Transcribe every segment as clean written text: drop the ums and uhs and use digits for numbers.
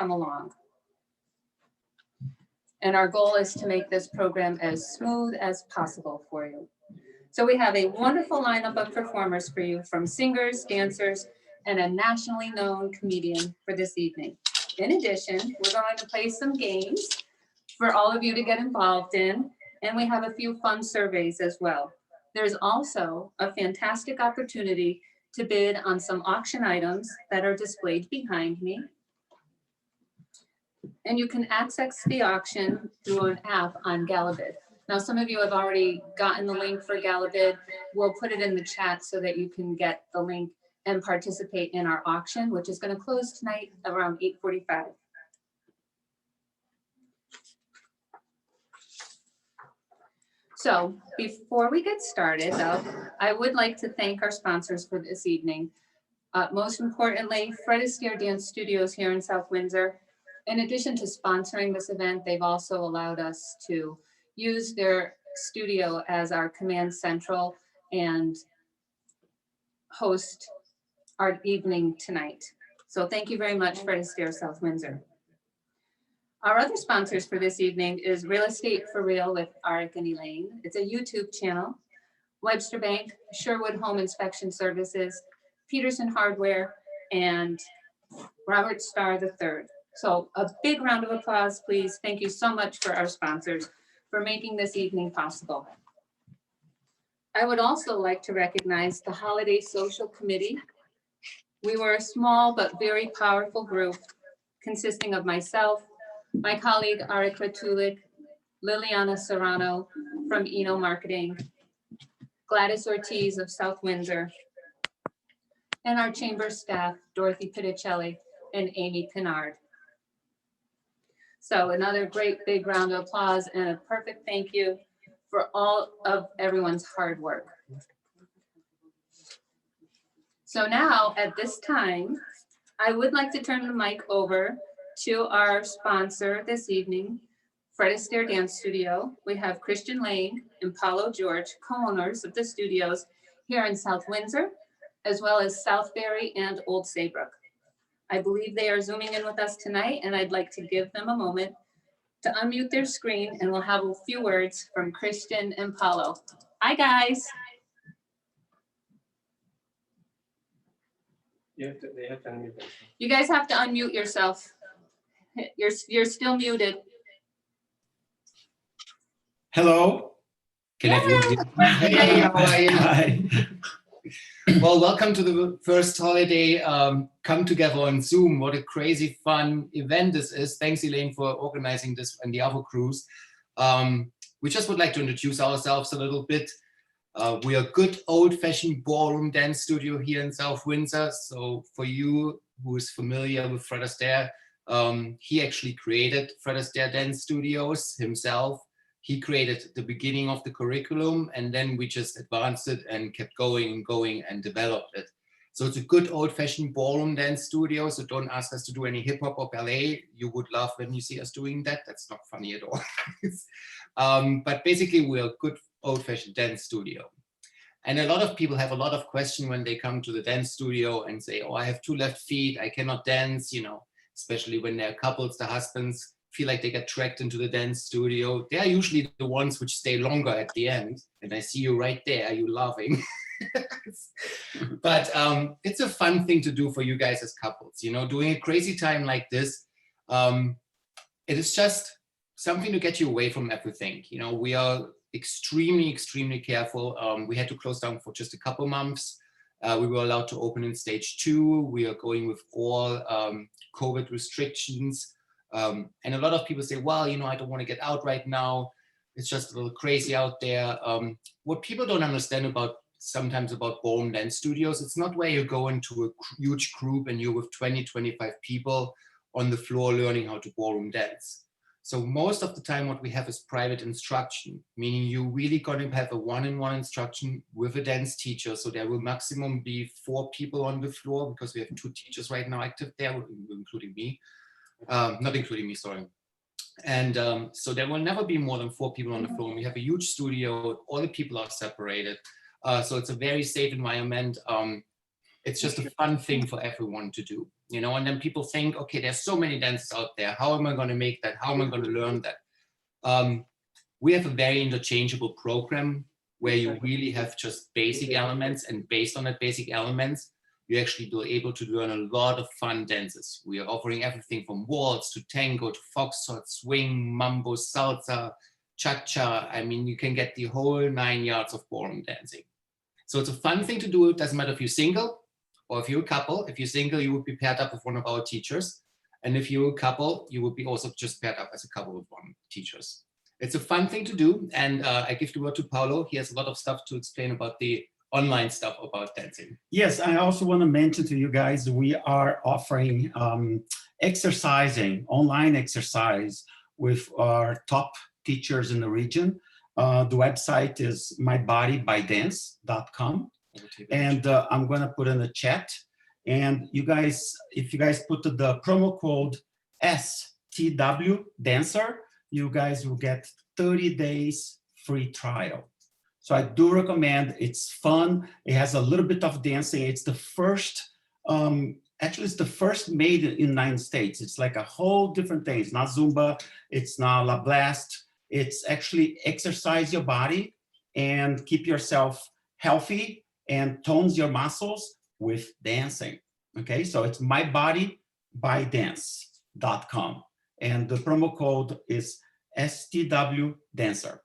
come along. And our goal is to make this program as smooth as possible for you. So we have a wonderful lineup of performers for you, from singers, dancers, and a nationally known comedian for this evening. In addition, we're going to play some games for all of you to get involved in, and we have a few fun surveys as well. There's also a fantastic opportunity to bid on some auction items that are displayed behind me. And you can access the auction through an app on Galabid. Now, some of you have already gotten the link for Galabid. We'll put it in the chat so that you can get the link and participate in our auction, which is going to close tonight around 8:45. So before we get started, though, I would like to thank our sponsors for this evening. Most importantly, Fred Astaire Dance Studios here in South Windsor. In addition to sponsoring this event, they've also allowed us to use their studio as our command central and host our evening tonight. So thank you very much, Fred Astaire, South Windsor. Our other sponsors for this evening is Real Estate for Real with Arik and Elaine. It's a YouTube channel. Webster Bank, Sherwood Home Inspection Services, Peterson Hardware, and Robert Starr III. So a big round of applause, please. Thank you so much for our sponsors for making this evening possible. I would also like to recognize the Holiday Social Committee. We were a small but very powerful group consisting of myself, my colleague Arik Ratulik, Liliana Serrano from Eno Marketing, Gladys Ortiz of South Windsor, and our chamber staff, Dorothy Pitticelli and Amy Pinard. So another great big round of applause and a perfect thank you for all of everyone's hard work. So now at this time, I would like to turn the mic over to our sponsor this evening, Fred Astaire Dance Studio. We have Christian Lange and Paulo George, co-owners of the studios here in South Windsor, as well as Southbury and Old Saybrook. I believe they are zooming in with us tonight, and I'd like to give them a moment to unmute their screen, and we'll have a few words from Christian and Paulo. Hi, guys. They have to unmute themselves. You guys have to unmute yourself. You're still muted. Hello. Can everyone hear me? Hey, how are you? Hi. Well, welcome to the first holiday come together on Zoom. What a crazy fun event this is. Thanks, Elaine, for organizing this and the other crews. We just would like to introduce ourselves a little bit. We are a good old-fashioned ballroom dance studio here in South Windsor. So for you who is familiar with Fred Astaire, he actually created Fred Astaire Dance Studios himself. He created the beginning of the curriculum, and then we just advanced it and kept going and going and developed it. So it's a good old-fashioned ballroom dance studio. So don't ask us to do any hip hop or ballet. You would laugh when you see us doing that. That's not funny at all. But basically, we're a good old-fashioned dance studio. And a lot of people have a lot of questions when they come to the dance studio and say, oh, I have 2 left feet, I cannot dance, you know, especially when they're couples, the husbands feel like they get dragged into the dance studio. They are usually the ones which stay longer at the end. And I see you right there, are you laughing? But it's a fun thing to do for you guys as couples, you know, doing a crazy time like this. It is just something to get you away from everything. You know, we are extremely careful. We had to close down for just a couple months. We were allowed to open in stage 2. We are going with all COVID restrictions. And a lot of people say, well, you know, I don't want to get out right now. It's just a little crazy out there. What people don't understand sometimes about ballroom dance studios, it's not where you go into a huge group and you're with 20, 25 people on the floor learning how to ballroom dance. So most of the time what we have is private instruction, meaning you're really going to have a one-on-one instruction with a dance teacher. So there will maximum be 4 people on the floor because we have 2 teachers right now active there, including me. Not including me, sorry. And so there will never be more than 4 people on the floor. We have a huge studio, all the people are separated. So it's a very safe environment. It's just a fun thing for everyone to do. you know, and then people think, okay, there's so many dances out there. How am I going to make that? How am I going to learn that? We have a very interchangeable program where you really have just basic elements, and based on that basic elements, you're actually able to learn a lot of fun dances. We are offering everything from waltz to tango to foxtrot, swing, mambo, salsa, cha-cha. I mean, you can get the whole 9 yards of ballroom dancing. So it's a fun thing to do. It doesn't matter if you're single or if you're a couple. If you're single, you would be paired up with one of our teachers. And if you're a couple, you would be also just paired up as a couple with one teachers. It's a fun thing to do. And I give the word to Paulo. He has a lot of stuff to explain about the online stuff about dancing. Yes, I also want to mention to you guys, we are offering online exercise with our top teachers in the region. The website is mybodybydance.com. And I'm going to put in the chat. And you guys, if you guys put the promo code STW Dancer, you guys will get 30 days free trial. So I do recommend. It's fun. It has a little bit of dancing. It's the first, actually it's the first made in the United States. It's like a whole different thing. It's not Zumba. It's not La Blast. It's actually exercise your body and keep yourself healthy and tones your muscles with dancing. Okay, so it's mybodybydance.com. And the promo code is STW Dancer.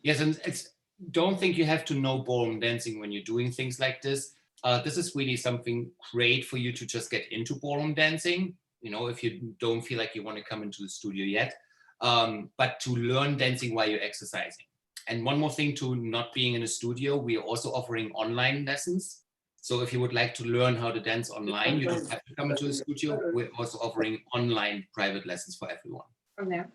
Yes, and don't think you have to know ballroom dancing when you're doing things like this. This is really something great for you to just get into ballroom dancing, you know, if you don't feel like you want to come into the studio yet, but to learn dancing while you're exercising. And one more thing to not being in a studio, we are also offering online lessons. So if you would like to learn how to dance online, you don't have to come into the studio. We're also offering online private lessons for everyone. From there.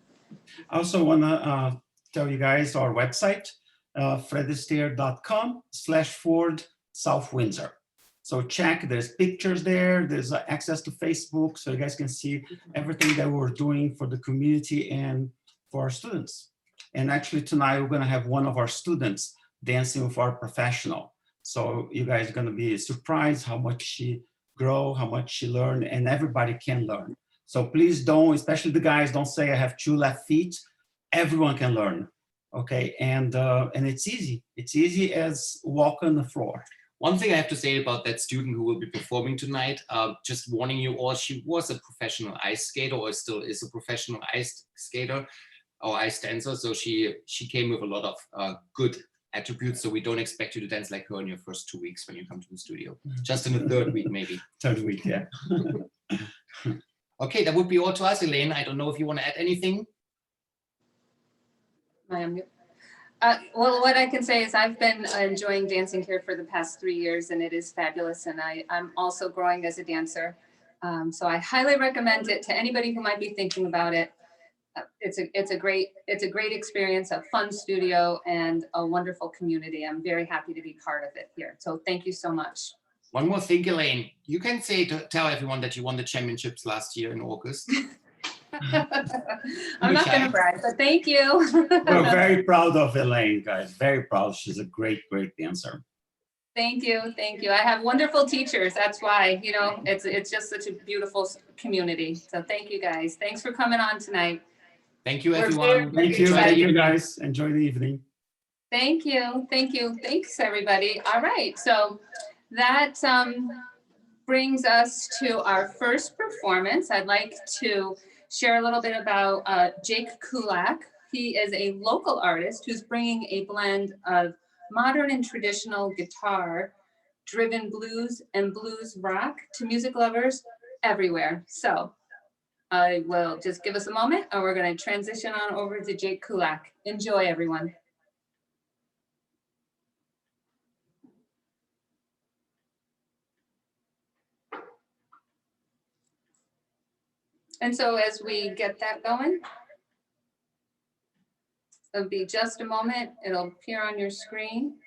I also want to tell you guys our website, fredastaire.com/Ford South Windsor. So check, there's pictures there, there's access to Facebook, so you guys can see everything that we're doing for the community and for our students. And actually tonight we're gonna have one of our students dancing with our professional. So you guys are gonna be surprised how much she grow, how much she learn, and everybody can learn. So please don't, especially the guys, don't say I have 2 left feet. Everyone can learn, okay? And it's easy. It's easy as walk on the floor. One thing I have to say about that student who will be performing tonight, just warning you all, she was a professional ice skater, or still is a professional ice skater or ice dancer. So she came with a lot of good attributes. So we don't expect you to dance like her in your first 2 weeks when you come to the studio. Just in the 3rd week, maybe. 3rd week, yeah. Okay, that would be all to us, Elaine. I don't know if you want to add anything. Well, what I can say is I've been enjoying dancing here for the past 3 years, and it is fabulous. And I'm also growing as a dancer. So I highly recommend it to anybody who might be thinking about it. It's a great experience, a fun studio, and a wonderful community. I'm very happy to be part of it here. So thank you so much. One more thing, Elaine. You can tell everyone that you won the championships last year in August. I'm not going to brag, but thank you. We're very proud of Elaine, guys. Very proud. She's a great, great dancer. Thank you. Thank you. I have wonderful teachers. That's why, you know, it's just such a beautiful community. So thank you, guys. Thanks for coming on tonight. Thank you, everyone. Thank you. Thank you, guys. Enjoy the evening. Thank you. Thank you. Thanks, everybody. All right. So that brings us to our first performance. I'd like to share a little bit about Jake Kulak. He is a local artist who's bringing a blend of modern and traditional guitar-driven blues and blues rock to music lovers everywhere. So I will just give us a moment, and we're going to transition on over to Jake Kulak. Enjoy, everyone. And so as we get that going, it'll be just a moment. It'll appear on your screen.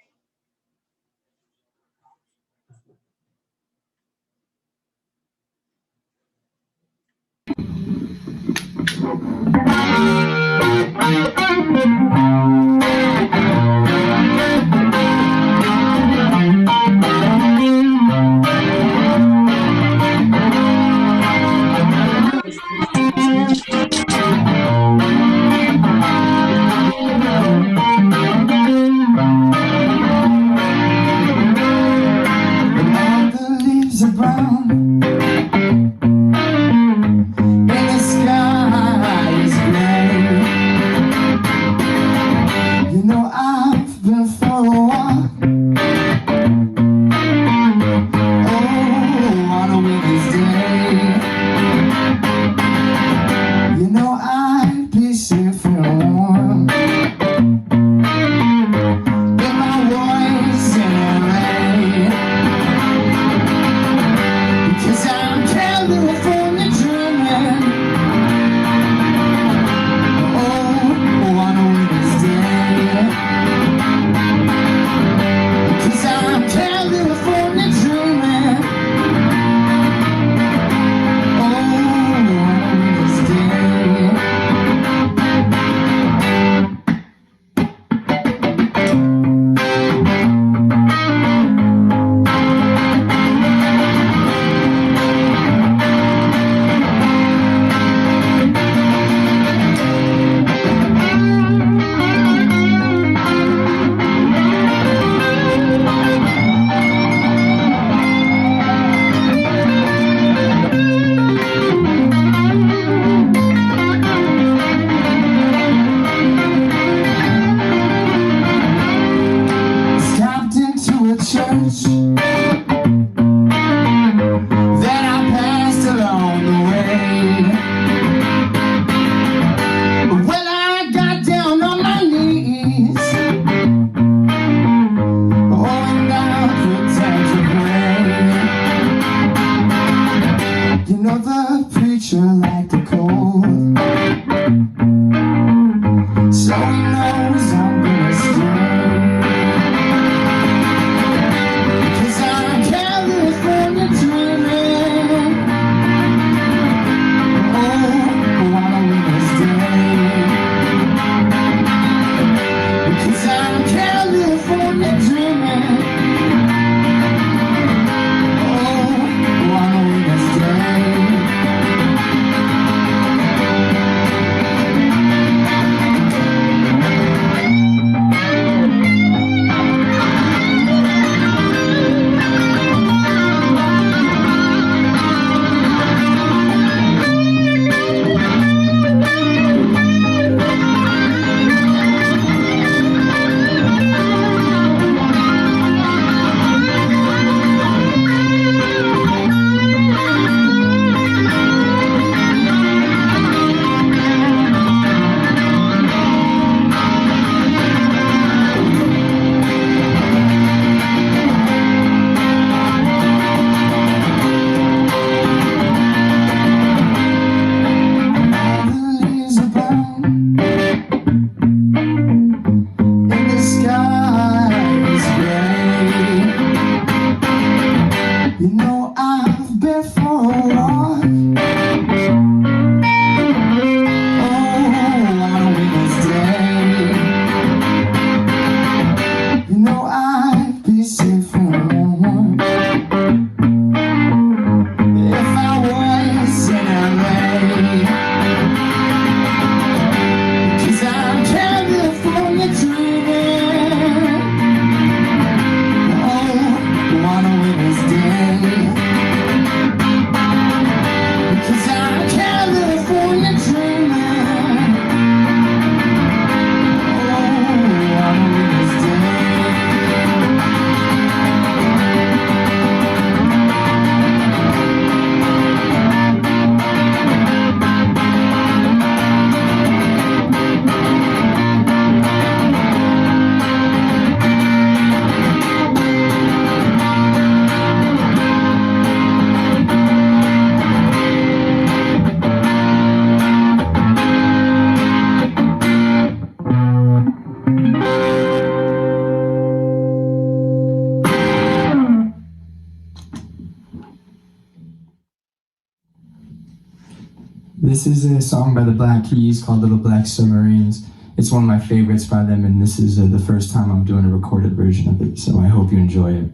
This is a song by the Black Keys called Little Black Submarines. It's one of my favorites by them, and this is the first time I'm doing a recorded version of it, so I hope you enjoy it.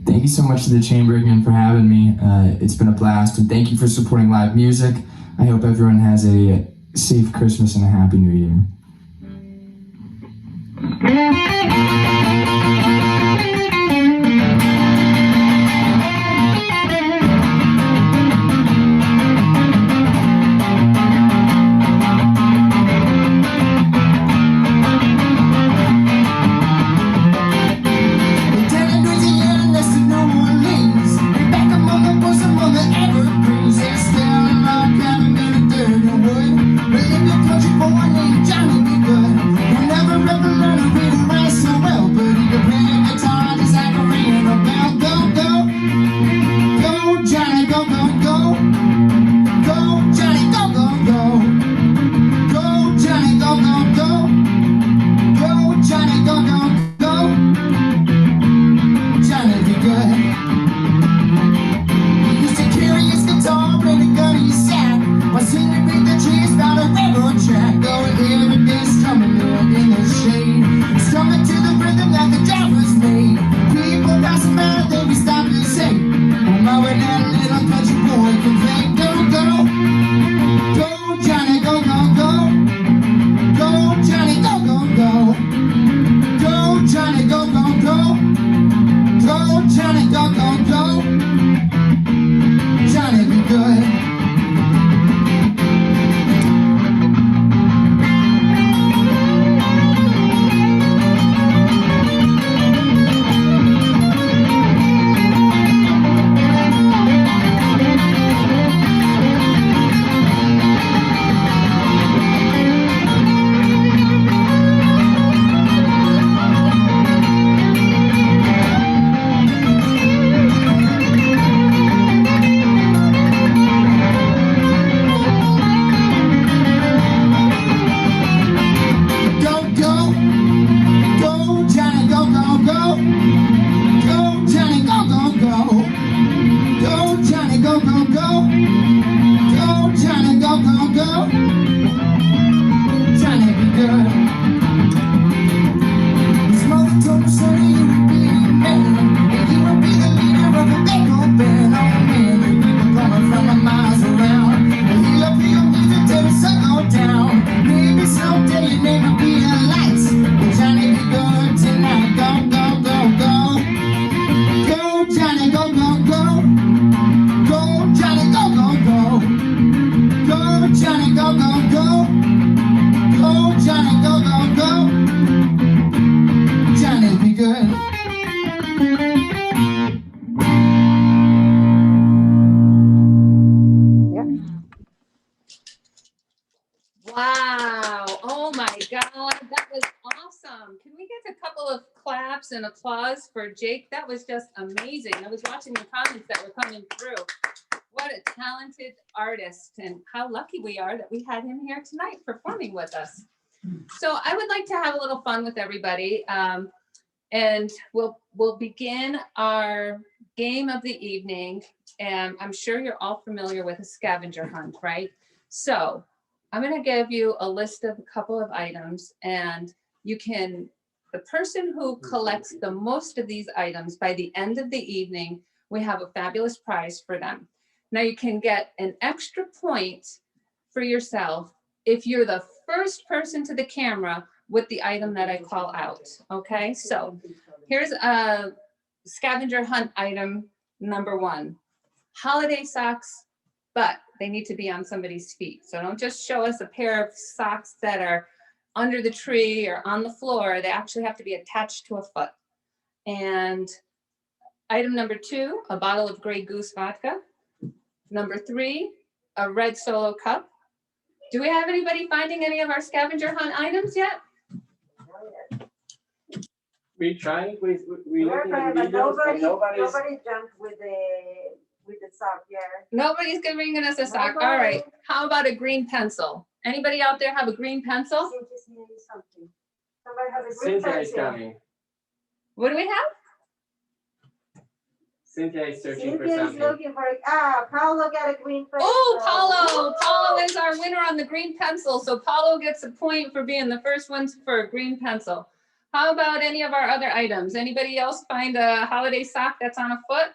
Thank you so much to the Chamber again for having me. It's been a blast, and thank you for supporting live music. I hope everyone has a safe Christmas and a happy New Year. Evergreens, they stare awesome. Can we get a couple of claps and applause for Jake? That was just amazing. I was watching the comments that were coming through. What a talented artist, and how lucky we are that we had him here tonight performing with us. So I would like to have a little fun with everybody. And we'll begin our game of the evening. And I'm sure you're all familiar with a scavenger hunt, right? So I'm going to give you a list of a couple of items, and the person who collects the most of these items by the end of the evening, we have a fabulous prize for them. Now you can get an extra point for yourself if you're the first person to the camera with the item that I call out, okay? So here's a scavenger hunt item number 1. Holiday socks, but they need to be on somebody's feet. So don't just show us a pair of socks that are under the tree or on the floor. They actually have to be attached to a foot. And item number 2, a bottle of Grey Goose vodka. Number 3, a red Solo cup. Do we have anybody finding any of our scavenger hunt items yet? We tried, we We're looking at trying, the but videos, but nobody nobody's. jumped with the sock, yeah. Nobody's bringing us a sock. All right. How about a green pencil? Anybody out there have a green pencil? Cynthia's needing something. Somebody has a green Cynthia is pencil. coming. What do we have? Cynthia is searching for Cynthia is something. looking for, Paulo got a green pencil. Oh, Paulo is our winner on the green pencil. So Paulo gets a point for being the first one for a green pencil. How about any of our other items? Anybody else find a holiday sock that's on a foot?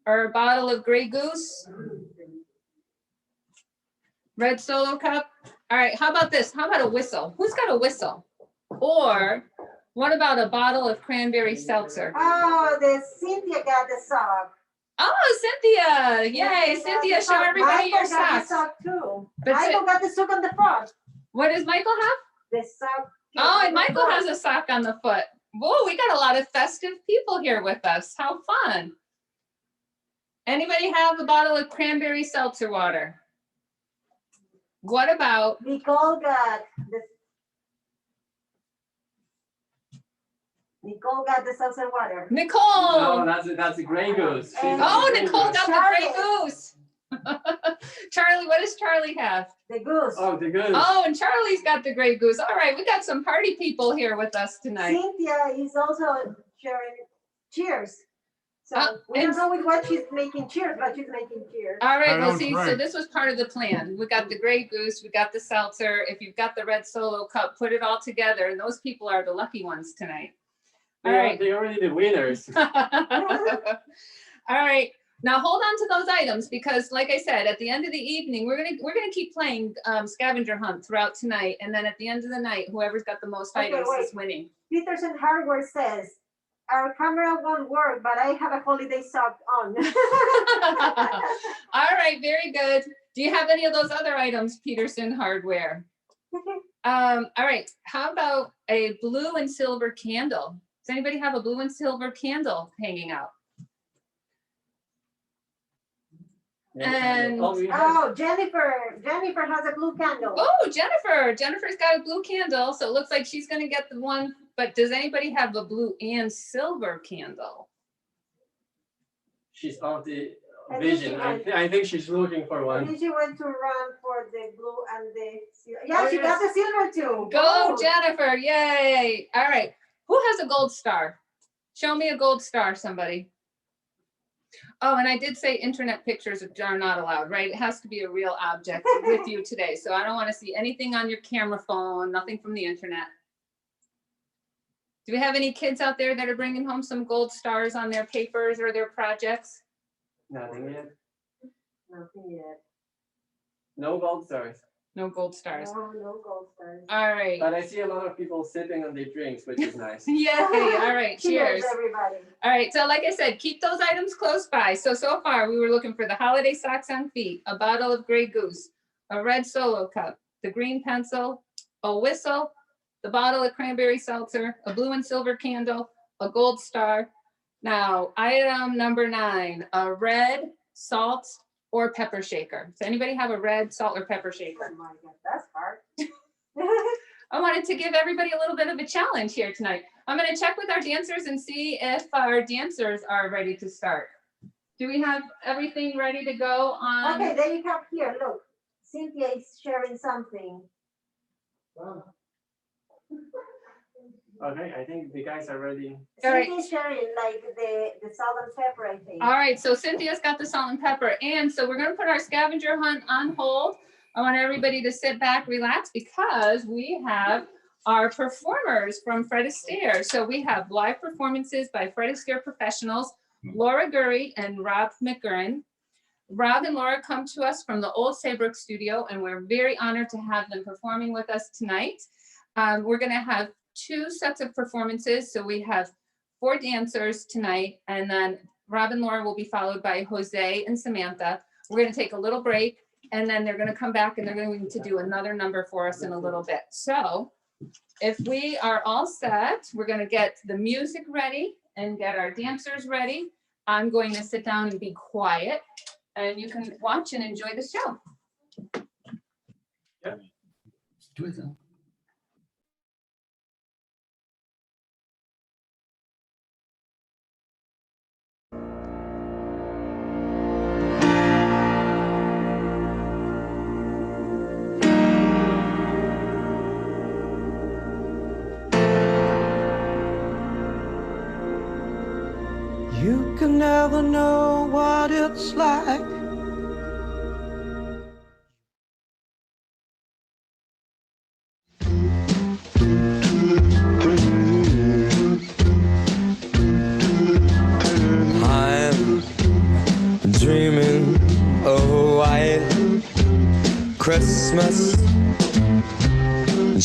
Or a bottle of Grey Goose? Red Solo cup? All right, how about this? How about a whistle? Who's got a whistle? Or what about a bottle of cranberry seltzer? Oh, Cynthia got the sock. Oh, Cynthia! Yay, Cynthia, show everybody your Michael got the socks. sock too. But Michael got the sock on the front. what does Michael have? The sock. Oh, and Michael has a sock on the foot. Whoa, we got a lot of festive people here with us. How fun. Anybody have a bottle of cranberry seltzer water? What about, Nicole got the seltzer water. Nicole? No, that's a Grey Goose. She's And- Oh, a Grey Nicole Goose. got the Grey Goose. Charlie, what does Charlie have? The goose. Oh, the goose. Oh, and Charlie's got the Grey Goose. All right, we got some party people here with us tonight. Cynthia is also sharing cheers. So we and- don't know with what she's making cheers, but she's making cheers. All right, I well, don't see, so drink. this was part of the plan. We got the Grey Goose, we got the seltzer. If you've got the red Solo cup, put it all together, and those people are the lucky ones tonight. All right. They're already the winners. All right, now hold on to those items because, like I said, at the end of the evening, we're gonna keep playing scavenger hunt throughout tonight, and then at the end of the night, whoever's got the most Okay, items is wait. winning. Peterson Hardware says, our camera won't work, but I have a holiday sock on. All right, very good. Do you have any of those other items, Peterson Hardware? All right, how about a blue and silver candle? Does anybody have a blue and silver candle hanging out? And- Oh, we have- Oh, Jennifer has a blue candle. Oh, Jennifer's got a blue candle, so it looks like she's gonna get the one, but does anybody have a blue and silver candle? she's on the I think vision. she I, went- I think she's looking for I one. think she went to run for the blue and the silver. Yeah, Oh, she got the silver too. Go, Oh. Jennifer, yay. All right, who has a gold star? Show me a gold star, somebody. Oh, and I did say internet pictures are not allowed, right? It has to be a real object with you today. So I don't want to see anything on your camera phone, nothing from the internet. Do we have any kids out there that are bringing home some gold stars on their papers or their projects? Nothing yet. Nothing yet. No gold stars. No gold stars. No gold stars. All right. But I see a lot of people sipping on their drinks, which is nice. Yay. All right. Cheers. Everybody. All right, so like I said, keep those items close by. So far, we were looking for the holiday socks on feet, a bottle of Grey Goose, a red Solo cup, the green pencil, a whistle, the bottle of cranberry seltzer, a blue and silver candle, a gold star. Now, item number 9, a red salt or pepper shaker. Does anybody have a red salt or pepper shaker? Oh my God, that's hard. I wanted to give everybody a little bit of a challenge here tonight. I'm going to check with our dancers and see if our dancers are ready to start. Do we have everything ready to go on? Okay, there you have here, look. Cynthia is sharing something. Okay, I think the guys are ready. All right. Cynthia's sharing like the salt and pepper, I think. All right, so Cynthia's got the salt and pepper. And so we're going to put our scavenger hunt on hold. I want everybody to sit back, relax, because we have our performers from Fred Astaire. So we have live performances by Fred Astaire professionals, Laura Gurry and Rob McGurn. Rob and Laura come to us from the old Saybrook studio, and we're very honored to have them performing with us tonight. We're going to have 2 sets of performances. So we have 4 dancers tonight, and then Rob and Laura will be followed by Jose and Samantha. We're going to take a little break, and then they're going to come back and they're going to do another number for us in a little bit. So if we are all set, we're going to get the music ready and get our dancers ready. I'm going to sit down and be quiet, and you can watch and enjoy the show. Do it then. You can never know what it's like. I'm dreaming of a white Christmas,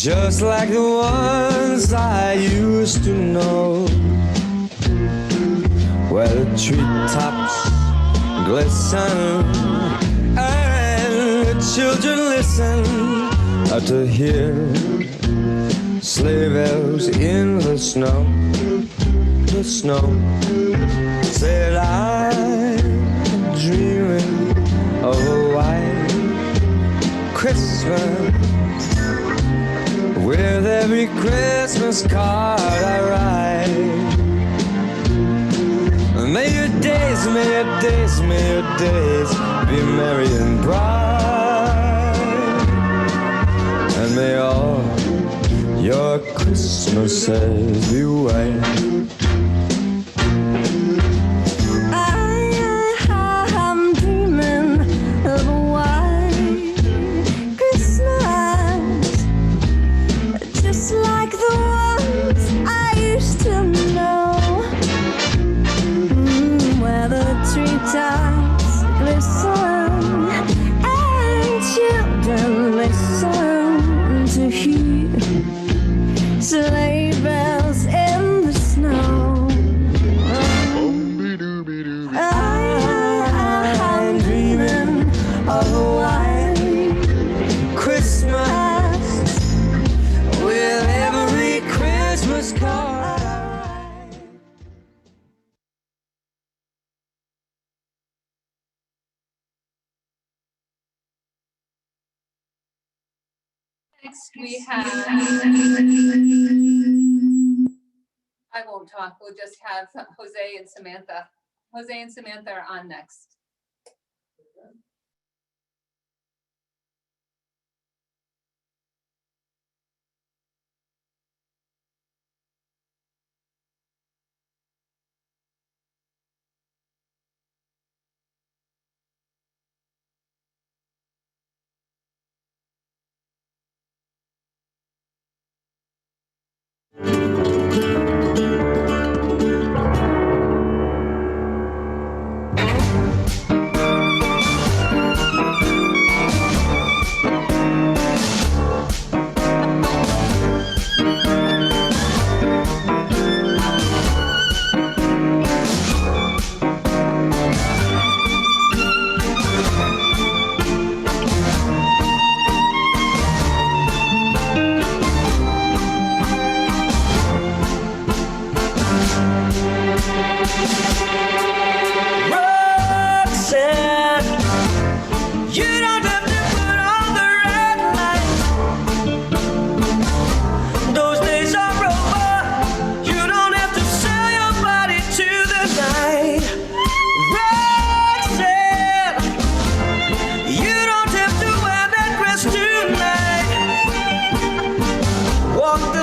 just like the ones I used to know, where the treetops glisten and the children listen to hear sleigh bells in the snow. The snow said I'm dreaming of a white Christmas, with every Christmas card I write. May your days, may your days, may your days be merry and bright, and may all your Christmases be white. I'm dreaming of a white Christmas, just like the ones I used to know, where the treetops glisten and children listen to hear sleigh bells in the snow. I'm dreaming of a white Christmas, with every Christmas card. Next we have, I won't talk, we'll just have Jose and Samantha. Jose and Samantha are on next.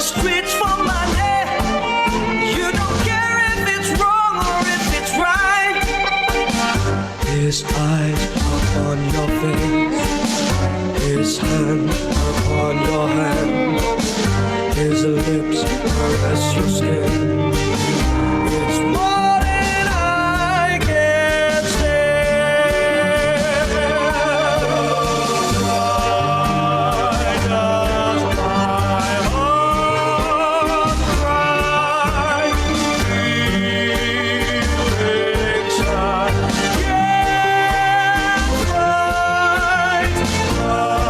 streets for money. You don't care if it's wrong or if it's right. His eyes upon your face, his hand upon your hand, his lips caress your skin. It's more than I can stand. Why does my heart cry? Feelings I can't fight. Nothing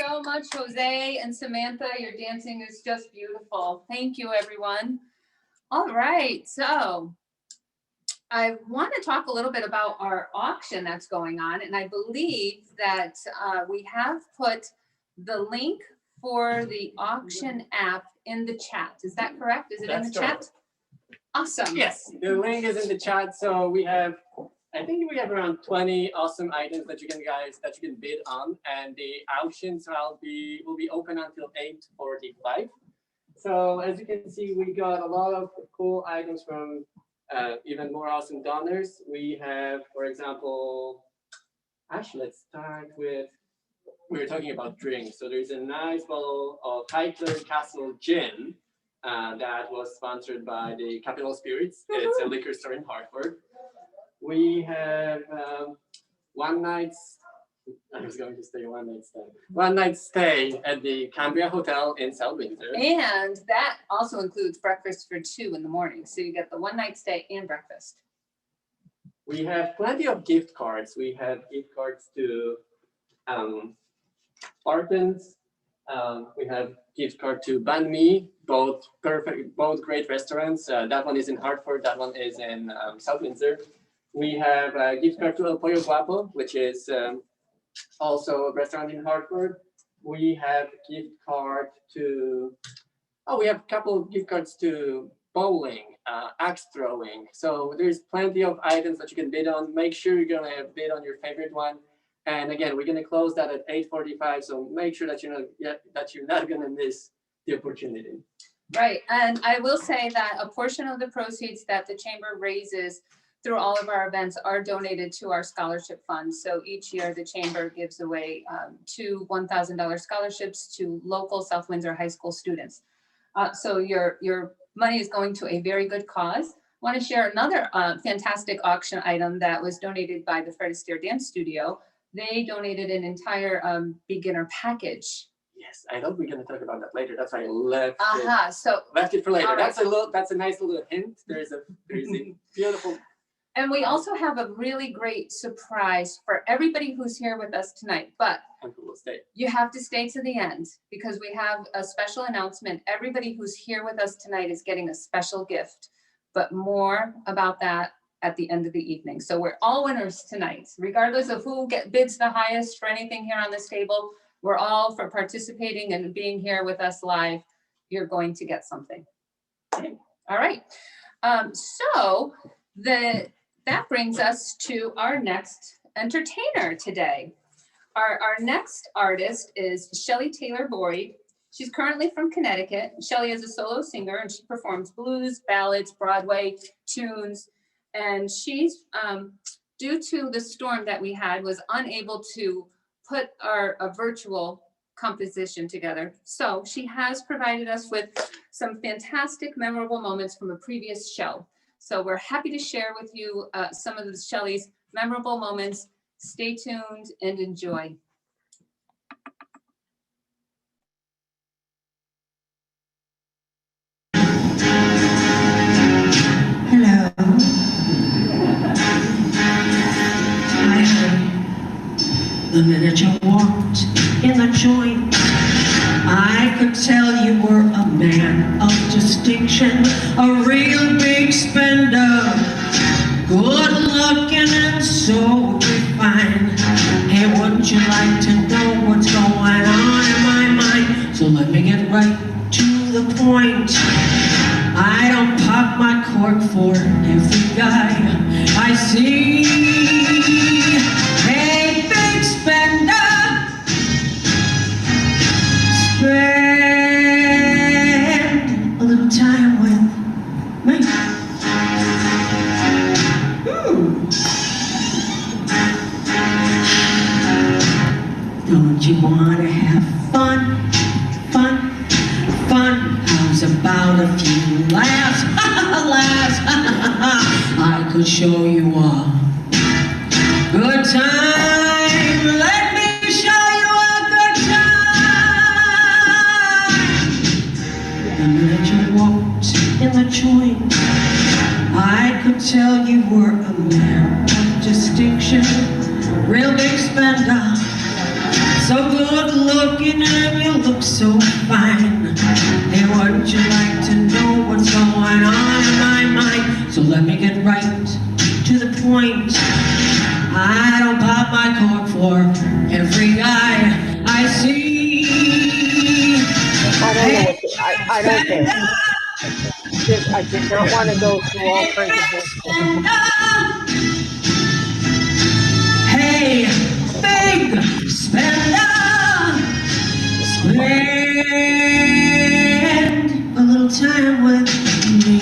So much, Jose and Samantha. Your dancing is just beautiful. Thank you, everyone. All right, so I want to talk a little bit about our auction that's going on, and I believe that we have put the link for the auction app in the chat. Is that correct? Is it in the That's chat? correct. Awesome. Yes, the link is in the chat. So we have, I think we have around 20 awesome items that you can bid on, and the auctions will be open until 8:45. So as you can see, we got a lot of cool items from even more awesome donors. We have, for example, actually, let's start with, we were talking about drinks. So there's a nice bottle of Highclere Castle Gin that was sponsored by the Capital Spirits. It's a liquor store in Hartford. We have one night stay at the Cambria Hotel in South Windsor. And that also includes breakfast for 2 in the morning. So you get the 1 night stay and breakfast. We have plenty of gift cards. We have gift cards to Spartans. We have gift card to Banh Mi, both great restaurants. That one is in Hartford. That one is in South Windsor. We have a gift card to El Pollo Guapo, which is also a restaurant in Hartford. We have gift card to, we have a couple of gift cards to bowling, axe throwing. So there's plenty of items that you can bid on. Make sure you're gonna bid on your favorite one. And again, we're gonna close that at 8:45. So make sure that you're not gonna miss the opportunity. Right, and I will say that a portion of the proceeds that the chamber raises through all of our events are donated to our scholarship fund. So each year the chamber gives away 2 $1,000 scholarships to local South Windsor High School students. So your money is going to a very good cause. I want to share another fantastic auction item that was donated by the Fred Astaire Dance Studio. They donated an entire beginner package. Yes, I thought we were gonna talk about that later. That's why I left it for later. All right. That's a nice little hint. There's a beautiful. And we also have a really great surprise for everybody who's here with us tonight, but you have to stay to the end because we have a special announcement. Everybody who's here with us tonight is getting a special gift, but more about that at the end of the evening. So we're all winners tonight, regardless of who bids the highest for anything here on this table. We're all for participating and being here with us live. You're going to get something. All right. So that brings us to our next entertainer today. Our next artist is Shelley Taylor Boyd. She's currently from Connecticut. Shelley is a solo singer and she performs blues, ballads, Broadway tunes. And she's, due to the storm that we had, was unable to put a virtual composition together. So she has provided us with some fantastic, memorable moments from a previous show. So we're happy to share with you some of Shelley's memorable moments. Stay tuned and enjoy. Hello. Hi. The minute you walked in the joint, I could tell you were a man of distinction, a real big spender, good looking and so refined. Hey, wouldn't you like to know what's going on in my mind? So let me get right to the point. cork for every guy I see. Hey, big spender, spend a little time with me. Don't you wanna have fun, fun, fun? How's about a few laughs, laughs? I could show you a good time. Let me show you a good time. The minute you walked in the joint, I could tell you were a man of distinction, real big spender. So good looking and you look so fine. Hey, wouldn't you like to know what's going on in my mind? So let me get right to the point. I don't pop my cork for every guy I see. I don't know what I don't care. I did not want to go through all kinds of bullshit. Hey, big spender, spend a little time with me.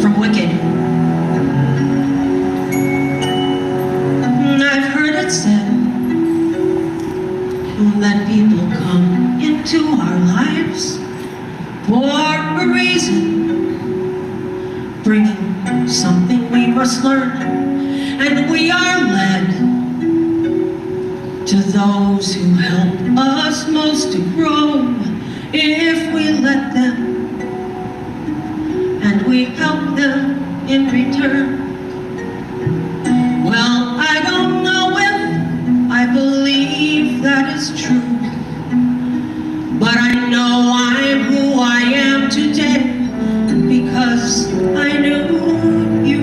From Wicked. I've heard it said that people come into our lives for a reason, bringing something we must learn, and we are led to those who help us most to grow if we let them, and we help them in return. Well, I don't know if I believe that is true, but I know I'm who I am today because I knew you.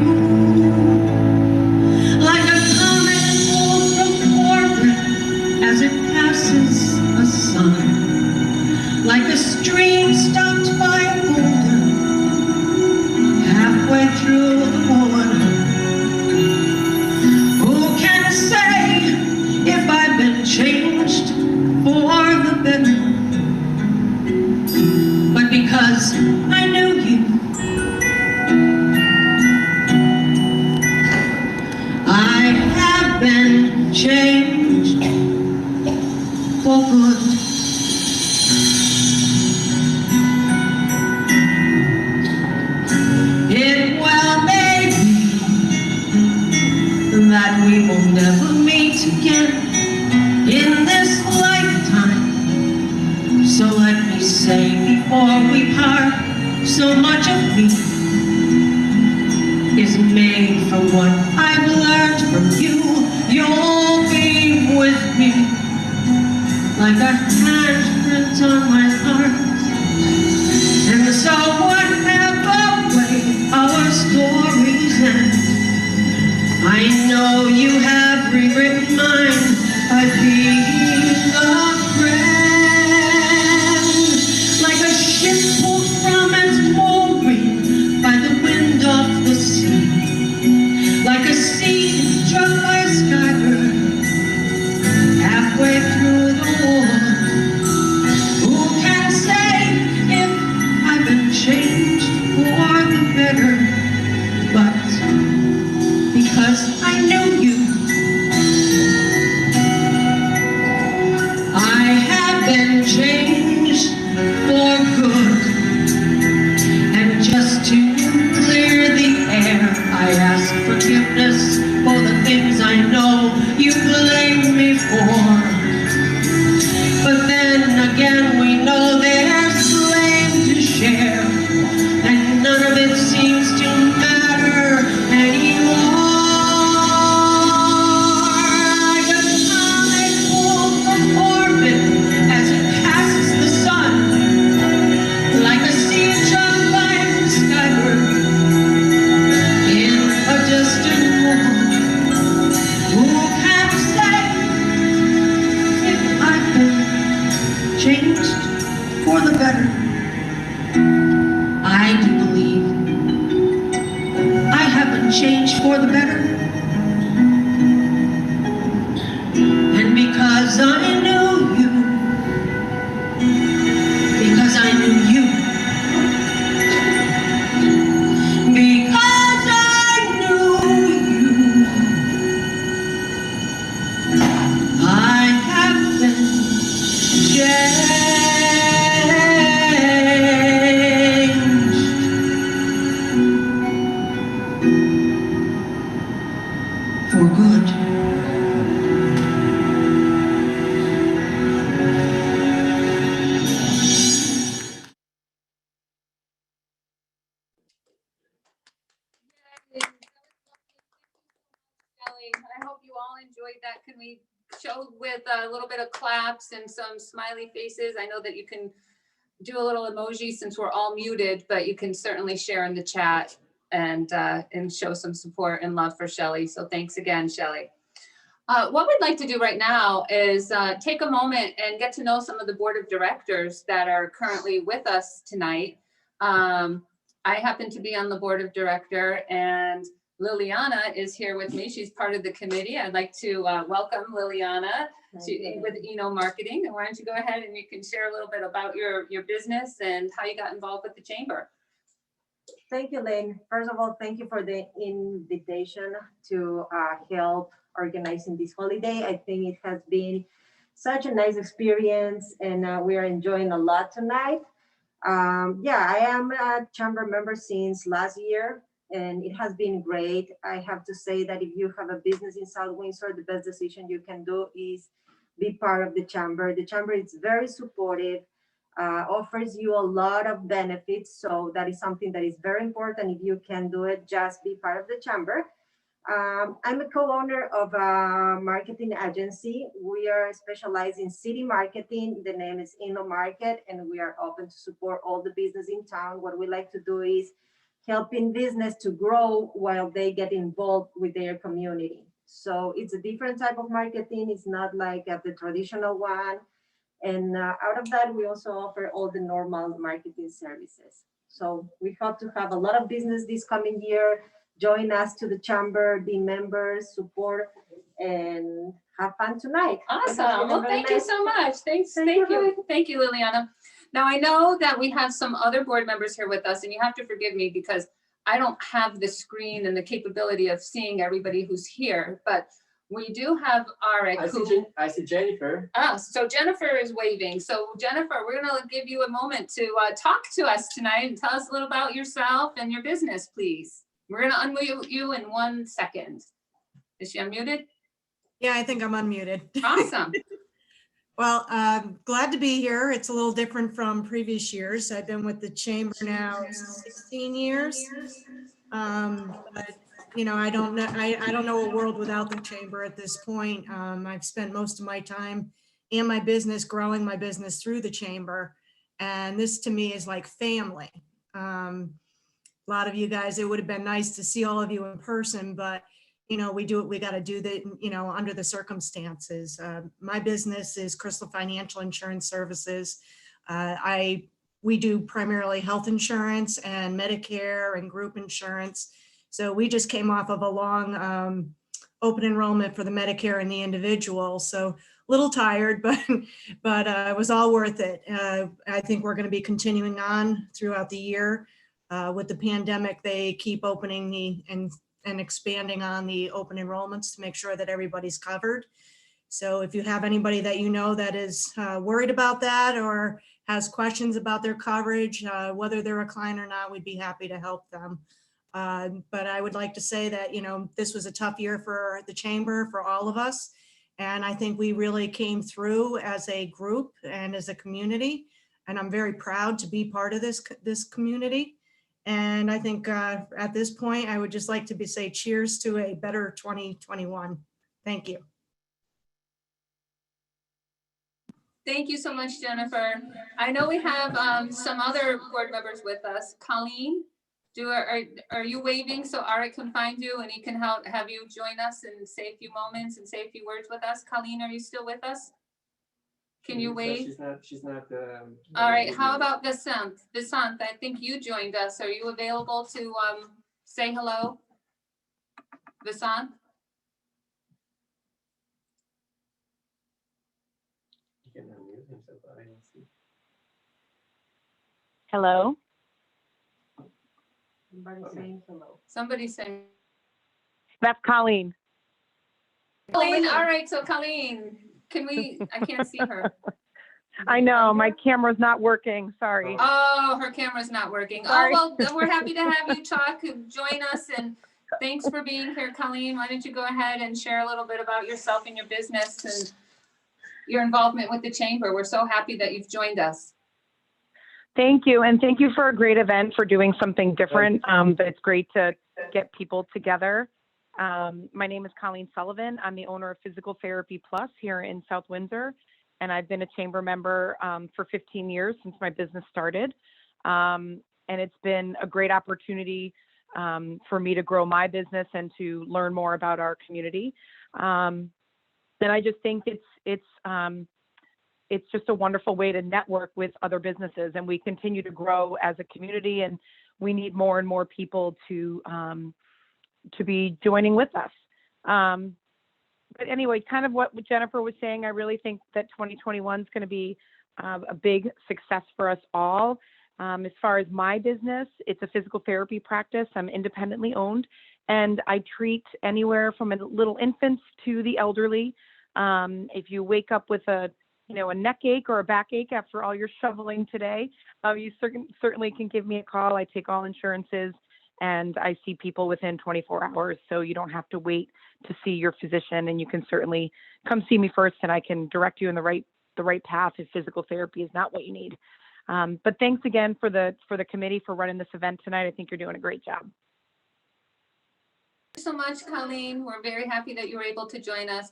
Like a comet pulled from orbit as it passes a sun, like a stream stopped by a boulder halfway through the water. Who can say if I've been changed for the better? But because I knew you, I have been changed for good. It well may be that we will never meet again in this lifetime. So let me say before we part, so much of me is made from what I've learned from you. You'll be with me like a handprint on my heart. And so whatever way our stories end, I know you have rewritten mine by being a friend. Like a ship pulled from its mooring by the wind off the sea, like a seed struck by a skybird halfway through the war. Who can say if I've been changed for the better? But because I knew you, I have for the better. And because I knew you, because I knew you, because I knew you, I have been changed for good. Shelley, I hope you all enjoyed that. Can we show with a little bit of claps and some smiley faces? I know that you can do a little emoji since we're all muted, but you can certainly share in the chat and show some support and love for Shelley. So thanks again, Shelley. What we'd like to do right now is take a moment and get to know some of the board of directors that are currently with us tonight. I happen to be on the board of director, and Liliana is here with me. She's part of the committee. I'd like to welcome Liliana with Marketing. And why don't you go ahead and you can share a little bit about your business and how you got involved with the chamber. Thank you, Lynn. First of all, thank you for the invitation to help organizing this holiday. I think it has been such a nice experience, and we are enjoying a lot tonight. I am a chamber member since last year, and it has been great. I have to say that if you have a business in South Windsor, the best decision you can do is be part of the chamber. The chamber is very supportive, offers you a lot of benefits. So that is something that is very important. If you can do it, just be part of the chamber. I'm a co-owner of a marketing agency. We are specialized in city marketing. The name is Inno Market, and we are open to support all the business in town. What we like to do is helping business to grow while they get involved with their community. So it's a different type of marketing. It's not like the traditional one. And out of that, we also offer all the normal marketing services. So we hope to have a lot of business this coming year. Join us to the chamber, be members, support, and have fun tonight. Awesome. Well, thank you so much. Thank you. Thank you, Liliana. Now, I know that we have some other board members here with us, and you have to forgive me because I don't have the screen and the capability of seeing everybody who's here, but we do have Arik. I see Jennifer. So Jennifer is waving. So Jennifer, we're gonna give you a moment to talk to us tonight and tell us a little about yourself and your business, please. We're gonna unmute you in 1 second. Is she unmuted? Yeah, I think I'm unmuted. Awesome. Well, I'm glad to be here. It's a little different from previous years. I've been with the chamber now 16 years. But I don't know. I don't know a world without the chamber at this point. I've spent most of my time in my business, growing my business through the chamber. And this to me is like family. A lot of you guys, it would have been nice to see all of you in person, but we got to do that, under the circumstances. My business is Crystal Financial Insurance Services. We do primarily health insurance and Medicare and group insurance. So we just came off of a long open enrollment for the Medicare and the individual. So a little tired, but it was all worth it. I think we're going to be continuing on throughout the year. With the pandemic, they keep opening and expanding on the open enrollments to make sure that everybody's covered. So if you have anybody that that is worried about that or has questions about their coverage, whether they're a client or not, we'd be happy to help them. But I would like to say that, this was a tough year for the chamber, for all of us. And I think we really came through as a group and as a community. And I'm very proud to be part of this community. And I think at this point, I would just like to say cheers to a better 2021. Thank you. Thank you so much, Jennifer. I know we have some other board members with us. Colleen, are you waving so Arik can find you and he can have you join us and say a few moments and say a few words with us? Colleen, are you still with us? Can you wave? She's not. All right. How about Vasant? Vasant, I think you joined us. Are you available to say hello? Vasant? You can unmute himself, but I don't see. Hello. Somebody saying hello. Somebody saying. That's Colleen. Colleen, all right, so Colleen, I can't see her. I know my camera's not working. Sorry. Oh, her camera's not working. Sorry. Oh, well, we're happy to have you talk, join us, and thanks for being here, Colleen. Why don't you go ahead and share a little bit about yourself and your business and your involvement with the chamber. We're so happy that you've joined us. Thank you. And thank you for a great event, for doing something different. But it's great to get people together. My name is Colleen Sullivan. I'm the owner of Physical Therapy Plus here in South Windsor. And I've been a chamber member for 15 years since my business started. And it's been a great opportunity for me to grow my business and to learn more about our community. And I just think it's just a wonderful way to network with other businesses, and we continue to grow as a community, and we need more and more people to be joining with us. But anyway, kind of what Jennifer was saying, I really think that 2021 is going to be a big success for us all. As far as my business, it's a physical therapy practice. I'm independently owned, and I treat anywhere from little infants to the elderly. If you wake up with a neck ache or a backache after all your shoveling today, you certainly can give me a call. I take all insurances, and I see people within 24 hours, so you don't have to wait to see your physician, and you can certainly come see me first, and I can direct you in the right path if physical therapy is not what you need. But thanks again for the committee for running this event tonight. I think you're doing a great job. Thank you so much, Colleen. We're very happy that you were able to join us.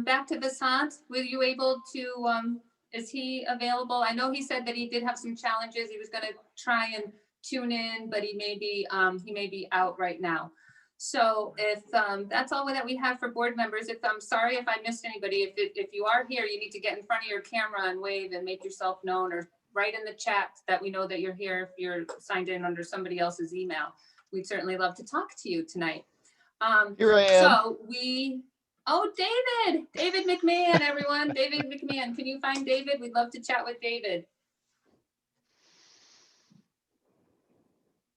Back to Vasant, were you able to, is he available? I know he said that he did have some challenges. He was going to try and tune in, but he may be out right now. So if that's all that we have for board members, I'm sorry if I missed anybody. If you are here, you need to get in front of your camera and wave and make yourself known, or write in the chat that we know that you're here if you're signed in under somebody else's email. We'd certainly love to talk to you tonight. Here I am. So David McMahon, everyone. David McMahon, can you find David? We'd love to chat with David.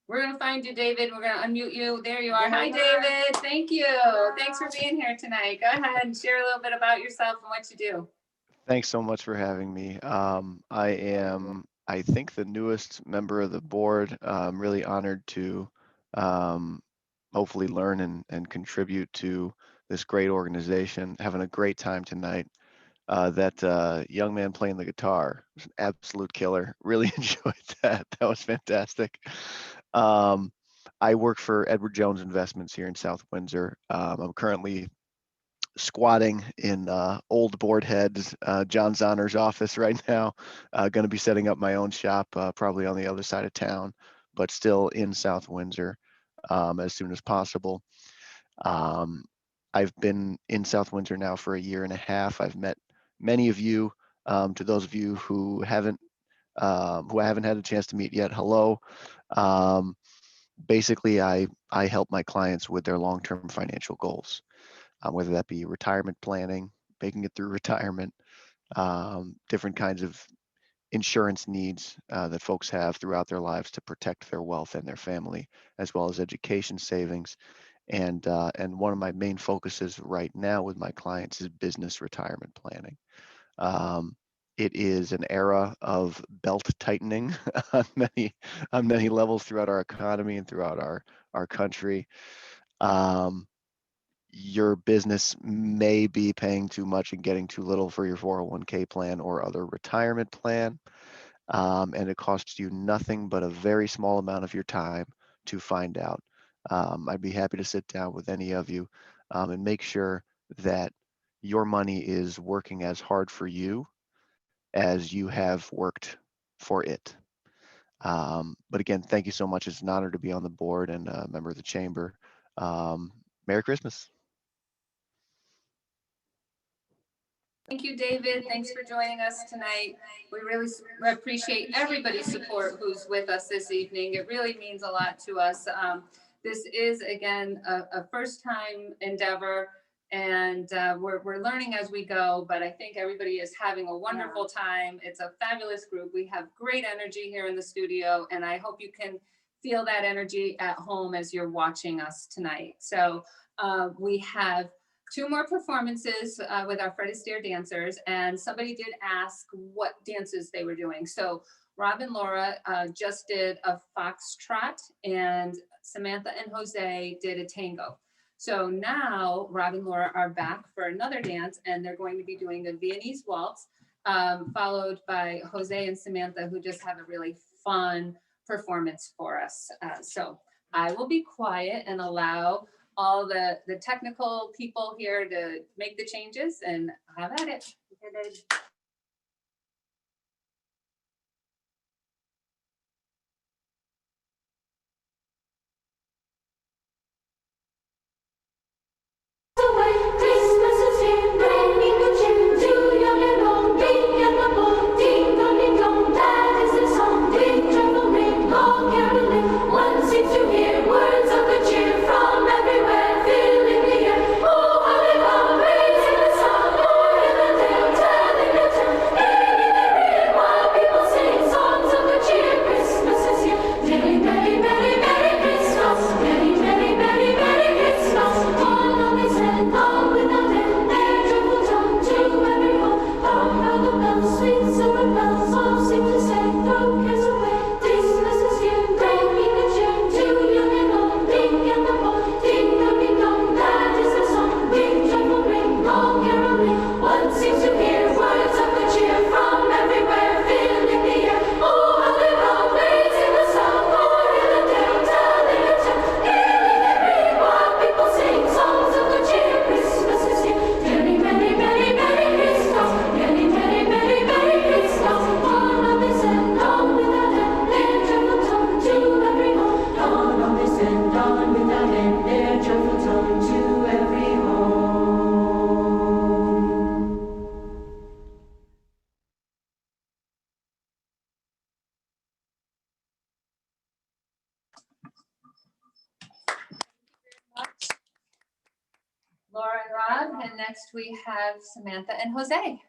We're going to find you, David. We're going to unmute you. There you are. Hi, David. Thank you. Thanks for being here tonight. Go ahead and share a little bit about yourself and what you do. Thanks so much for having me. I am, I think, the newest member of the board. I'm really honored to hopefully learn and contribute to this great organization. Having a great time tonight. That young man playing the guitar was an absolute killer. Really enjoyed that. That was fantastic. I work for Edward Jones Investments here in South Windsor. I'm currently squatting in old board heads John Zahner's office right now. Going to be setting up my own shop probably on the other side of town, but still in South Windsor as soon as possible. I've been in South Windsor now for 1.5 years. I've met many of you. To those of you who I haven't had a chance to meet yet, hello. Basically, I help my clients with their long-term financial goals, whether that be retirement planning, making it through retirement, different kinds of insurance needs that folks have throughout their lives to protect their wealth and their family, as well as education savings. And one of my main focuses right now with my clients is business retirement planning. It is an era of belt tightening on many levels throughout our economy and throughout our country. Your business may be paying too much and getting too little for your 401k plan or other retirement plan. And it costs you nothing but a very small amount of your time to find out. I'd be happy to sit down with any of you and make sure that your money is working as hard for you as you have worked for it. But again, thank you so much. It's an honor to be on the board and a member of the chamber. Merry Christmas. Thank you, David. Thanks for joining us tonight. We really appreciate everybody's support who's with us this evening. It really means a lot to us. This is, again, a first-time endeavor, and we're learning as we go, but I think everybody is having a wonderful time. It's a fabulous group. We have great energy here in the studio, and I hope you can feel that energy at home as you're watching us tonight. So we have 2 more performances with our Fred Astaire dancers, and somebody did ask what dances they were doing. So Rob and Laura just did a foxtrot, and Samantha and Jose did a tango. So now Rob and Laura are back for another dance, and they're going to be doing a Viennese Waltz, followed by Jose and Samantha, who just have a really fun performance for us. So I will be quiet and allow all the technical people here to make the changes, and have at it. Laura and Rob, and next we have Samantha and Jose.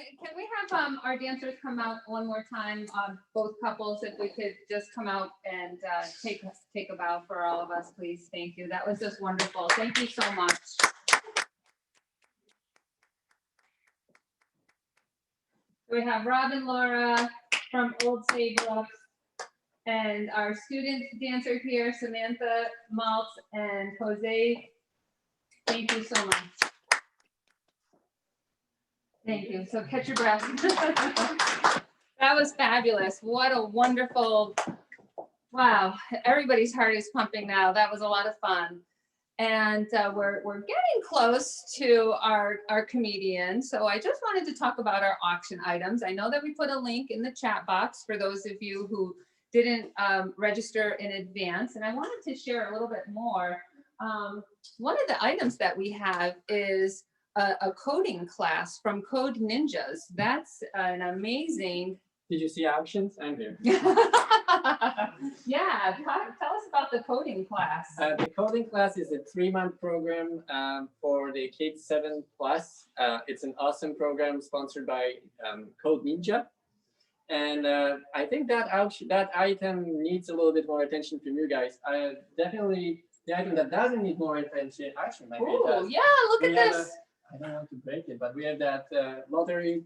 Can we have our dancers come out one more time, both couples, if we could just come out and take a bow for all of us, please? Thank you. That was just wonderful. Thank you so much. We have Rob and Laura from Old Saybrook, and our student dancer here, Samantha, Maltz, and Jose. Thank you so much. Thank you. So catch your breath. That was fabulous. What a wonderful, wow. Everybody's heart is pumping now. That was a lot of fun. And we're getting close to our comedian. So I just wanted to talk about our auction items. I know that we put a link in the chat box for those of you who didn't register in advance. And I wanted to share a little bit more. One of the items that we have is a coding class from Code Ninjas. That's an amazing. Did you see auctions? I'm here. Yeah, tell us about the coding class. The coding class is a 3-month program for the kids 7+. It's an awesome program sponsored by Code Ninja. And I think that item needs a little bit more attention from you guys. Definitely the item that doesn't need more attention, actually, maybe it does. Yeah, look at this. I don't want to break it, but we have that lottery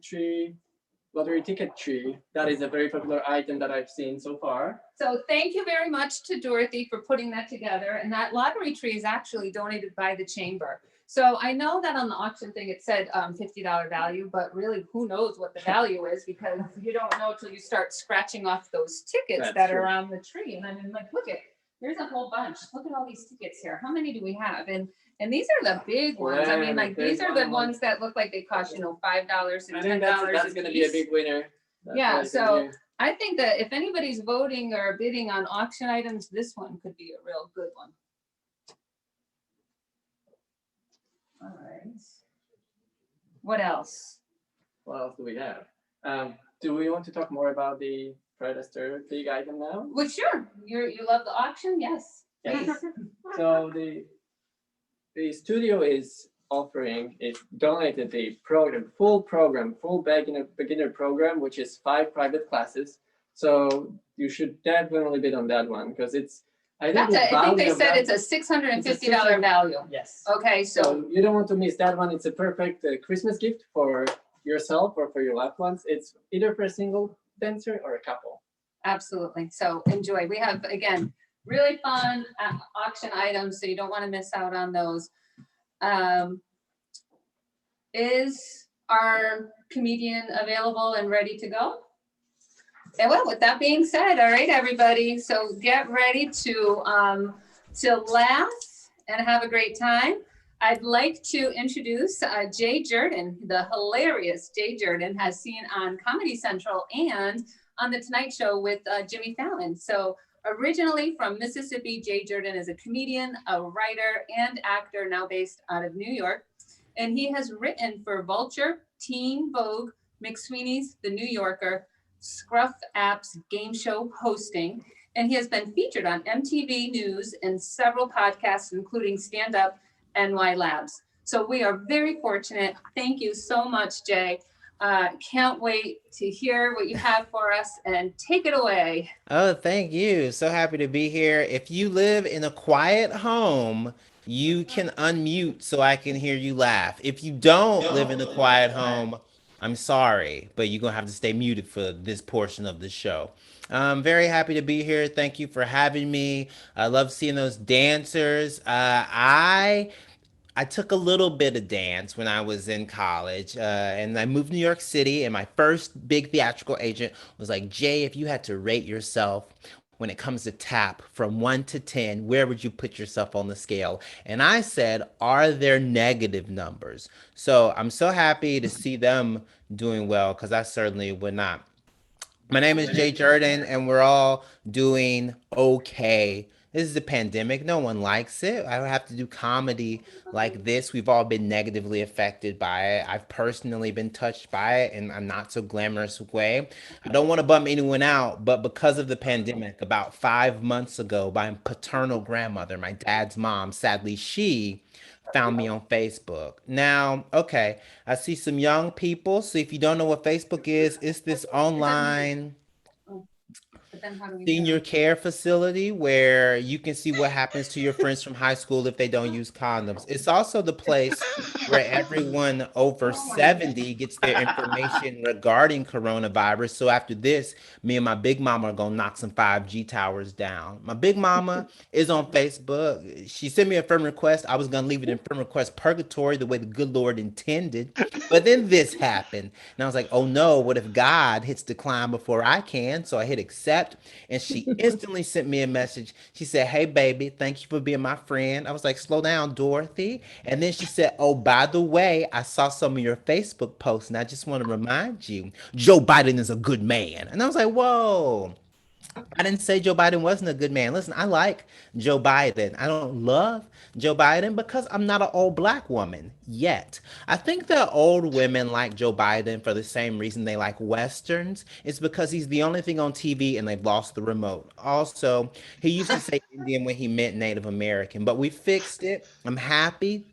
ticket tree. That is a very popular item that I've seen so far. So thank you very much to Dorothy for putting that together. And that lottery tree is actually donated by the chamber. So I know that on the auction thing, it said $50 value, but really who knows what the value is, because you don't know till you start scratching off those tickets that are on the tree. And I mean, like, look at, there's a whole bunch. Look at all these tickets here. How many do we have? And these are the big ones. I mean, like, these are the ones that look like they cost, $5 and $10. That's going to be a big winner. Yeah, so I think that if anybody's voting or bidding on auction items, this one could be a real good one. All right. What else? What else do we have? Do we want to talk more about the Fred Astaire big item now? Well, sure. You love the auction? Yes. Yes. So the studio is offering, it donated the full beginner program, which is 5 private classes. So you should definitely bid on that one, because I think they said it's a $650 value. Yes. Okay, so you don't want to miss that one. It's a perfect Christmas gift for yourself or for your loved ones. It's either for a single dancer or a couple. absolutely. So enjoy. We have, again, really fun auction items, so you don't want to miss out on those. Is our comedian available and ready to go? And well, with that being said, all right, everybody, so get ready to laugh and have a great time. I'd like to introduce Jay Jurden. The hilarious Jay Jurden has seen on Comedy Central and on The Tonight Show with Jimmy Fallon. So originally from Mississippi, Jay Jurden is a comedian, a writer, and actor now based out of New York. And he has written for Vulture, Teen Vogue, McSweeney's, The New Yorker, Scruff App's game show hosting, and he has been featured on MTV News and several podcasts, including Stand Up NY Labs. So we are very fortunate. Thank you so much, Jay. Can't wait to hear what you have for us, and take it away. Oh, thank you. So happy to be here. If you live in a quiet home, you can unmute so I can hear you laugh. If you don't live in a quiet home, I'm sorry, but you're going to have to stay muted for this portion of the show. I'm very happy to be here. Thank you for having me. I love seeing those dancers. I took a little bit of dance when I was in college, and I moved to New York City, and my first big theatrical agent was like, Jay, if you had to rate yourself when it comes to tap from 1 to 10, where would you put yourself on the scale? And I said, are there negative numbers? So I'm so happy to see them doing well, because I certainly would not. My name is Jay Jurden, and we're all doing okay. This is a pandemic. No one likes it. I have to do comedy like this. We've all been negatively affected by it. I've personally been touched by it in a not so glamorous way. I don't want to bum anyone out, but because of the pandemic, about 5 months ago, my paternal grandmother, my dad's mom, sadly, she found me on Facebook. Now, okay, I see some young people. So if you don't know what Facebook is, it's this online But then how do we? senior care facility where you can see what happens to your friends from high school if they don't use condoms. It's also the place where everyone over 70 gets their information regarding coronavirus. So after this, me and my big mama are gonna knock some 5G towers down. My big mama is on Facebook. She sent me a friend request. I was gonna leave it in friend request purgatory the way the good Lord intended. But then this happened. And I was like, oh no, what if God hits decline before I can? So I hit accept, and she instantly sent me a message. She said, hey baby, thank you for being my friend. I was like, slow down, Dorothy. And then she said, oh, by the way, I saw some of your Facebook posts, and I just want to remind you, Joe Biden is a good man. And I was like, whoa. I didn't say Joe Biden wasn't a good man. Listen, I like Joe Biden. I don't love Joe Biden because I'm not an old black woman yet. I think that old women like Joe Biden for the same reason they like Westerns. It's because he's the only thing on TV and they've lost the remote. Also, he used to say Indian when he meant Native American, but we fixed it. I'm happy.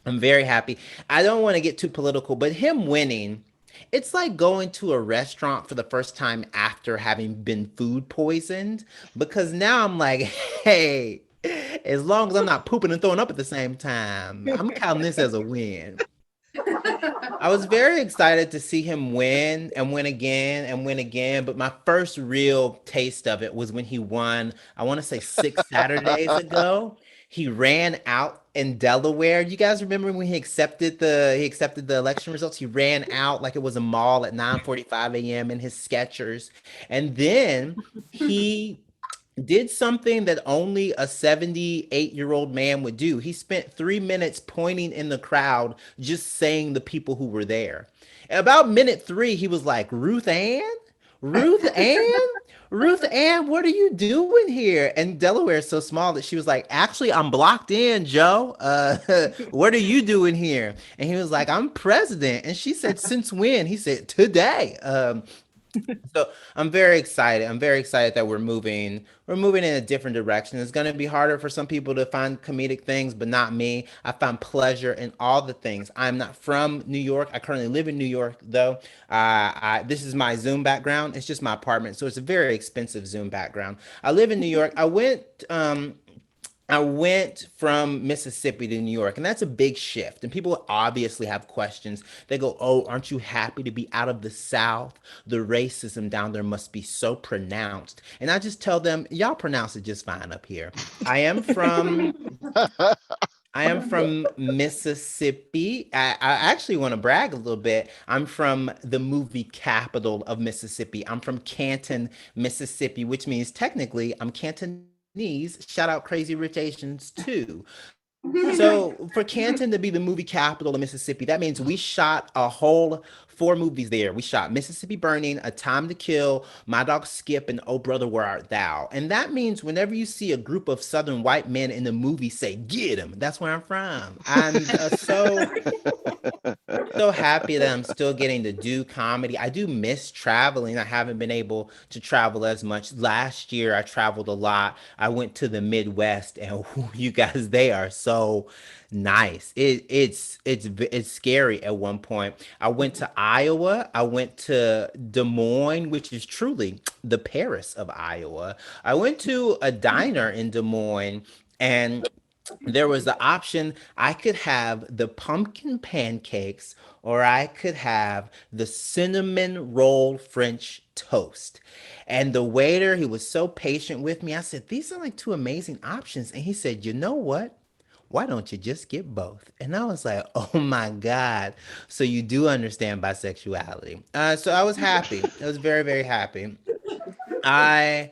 I'm very happy. I don't want to get too political, but him winning, it's like going to a restaurant for the first time after having been food poisoned, because now I'm like, hey, as long as I'm not pooping and throwing up at the same time, I'm counting this as a win. I was very excited to see him win and win again and win again, but my first real taste of it was when he won, I want to say 6 Saturdays ago. He ran out in Delaware. You guys remember when he accepted the election results? He ran out like it was a mall at 9:45 a.m. in his Skechers. And then he did something that only a 78-year-old man would do. He spent 3 minutes pointing in the crowd, just saying the people who were there. At about minute 3, he was like, Ruth Ann? Ruth Ann? Ruth Ann, what are you doing here? And Delaware is so small that she was like, actually, I'm blocked in, Joe. What are you doing here? And he was like, I'm president. And she said, since when? He said, today. So I'm very excited. I'm very excited that we're moving in a different direction. It's going to be harder for some people to find comedic things, but not me. I find pleasure in all the things. I'm not from New York. I currently live in New York, though. This is my Zoom background. It's just my apartment, so it's a very expensive Zoom background. I live in New York. I went from Mississippi to New York, and that's a big shift. And people obviously have questions. They go, oh, aren't you happy to be out of the South? The racism down there must be so pronounced. And I just tell them, y'all pronounce it just fine up here. I am from Mississippi. I actually want to brag a little bit. I'm from the movie capital of Mississippi. I'm from Canton, Mississippi, which means technically I'm Cantonese. Shout out Crazy Rich Asians too. So for Canton to be the movie capital of Mississippi, that means we shot a whole 4 movies there. We shot Mississippi Burning, A Time to Kill, My Dog Skip, and Oh Brother, Where Art Thou? And that means whenever you see a group of Southern white men in the movie say, get him, that's where I'm from. I'm so happy that I'm still getting to do comedy. I do miss traveling. I haven't been able to travel as much. Last year, I traveled a lot. I went to the Midwest, and you guys, they are so nice. It's scary at one point. I went to Iowa. I went to Des Moines, which is truly the Paris of Iowa. I went to a diner in Des Moines, and there was the option. I could have the pumpkin pancakes, or I could have the cinnamon roll French toast. And the waiter, he was so patient with me. I said, these are like 2 amazing options. And he said, you know what? Why don't you just get both? And I was like, oh my God. So you do understand bisexuality. So I was happy. I was very, very happy. I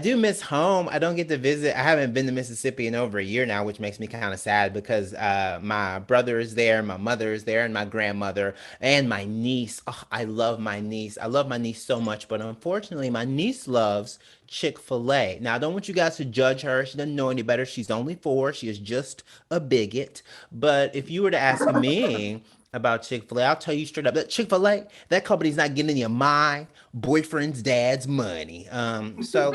do miss home. I don't get to visit. I haven't been to Mississippi in over a year now, which makes me kind of sad because my brother is there, my mother is there, and my grandmother, and my niece. Oh, I love my niece. I love my niece so much, but unfortunately, my niece loves Chick-fil-A. Now, I don't want you guys to judge her. She doesn't know any better. She's only 4. She is just a bigot. But if you were to ask me about Chick-fil-A, I'll tell you straight up that Chick-fil-A, that company's not getting any of my boyfriend's dad's money. So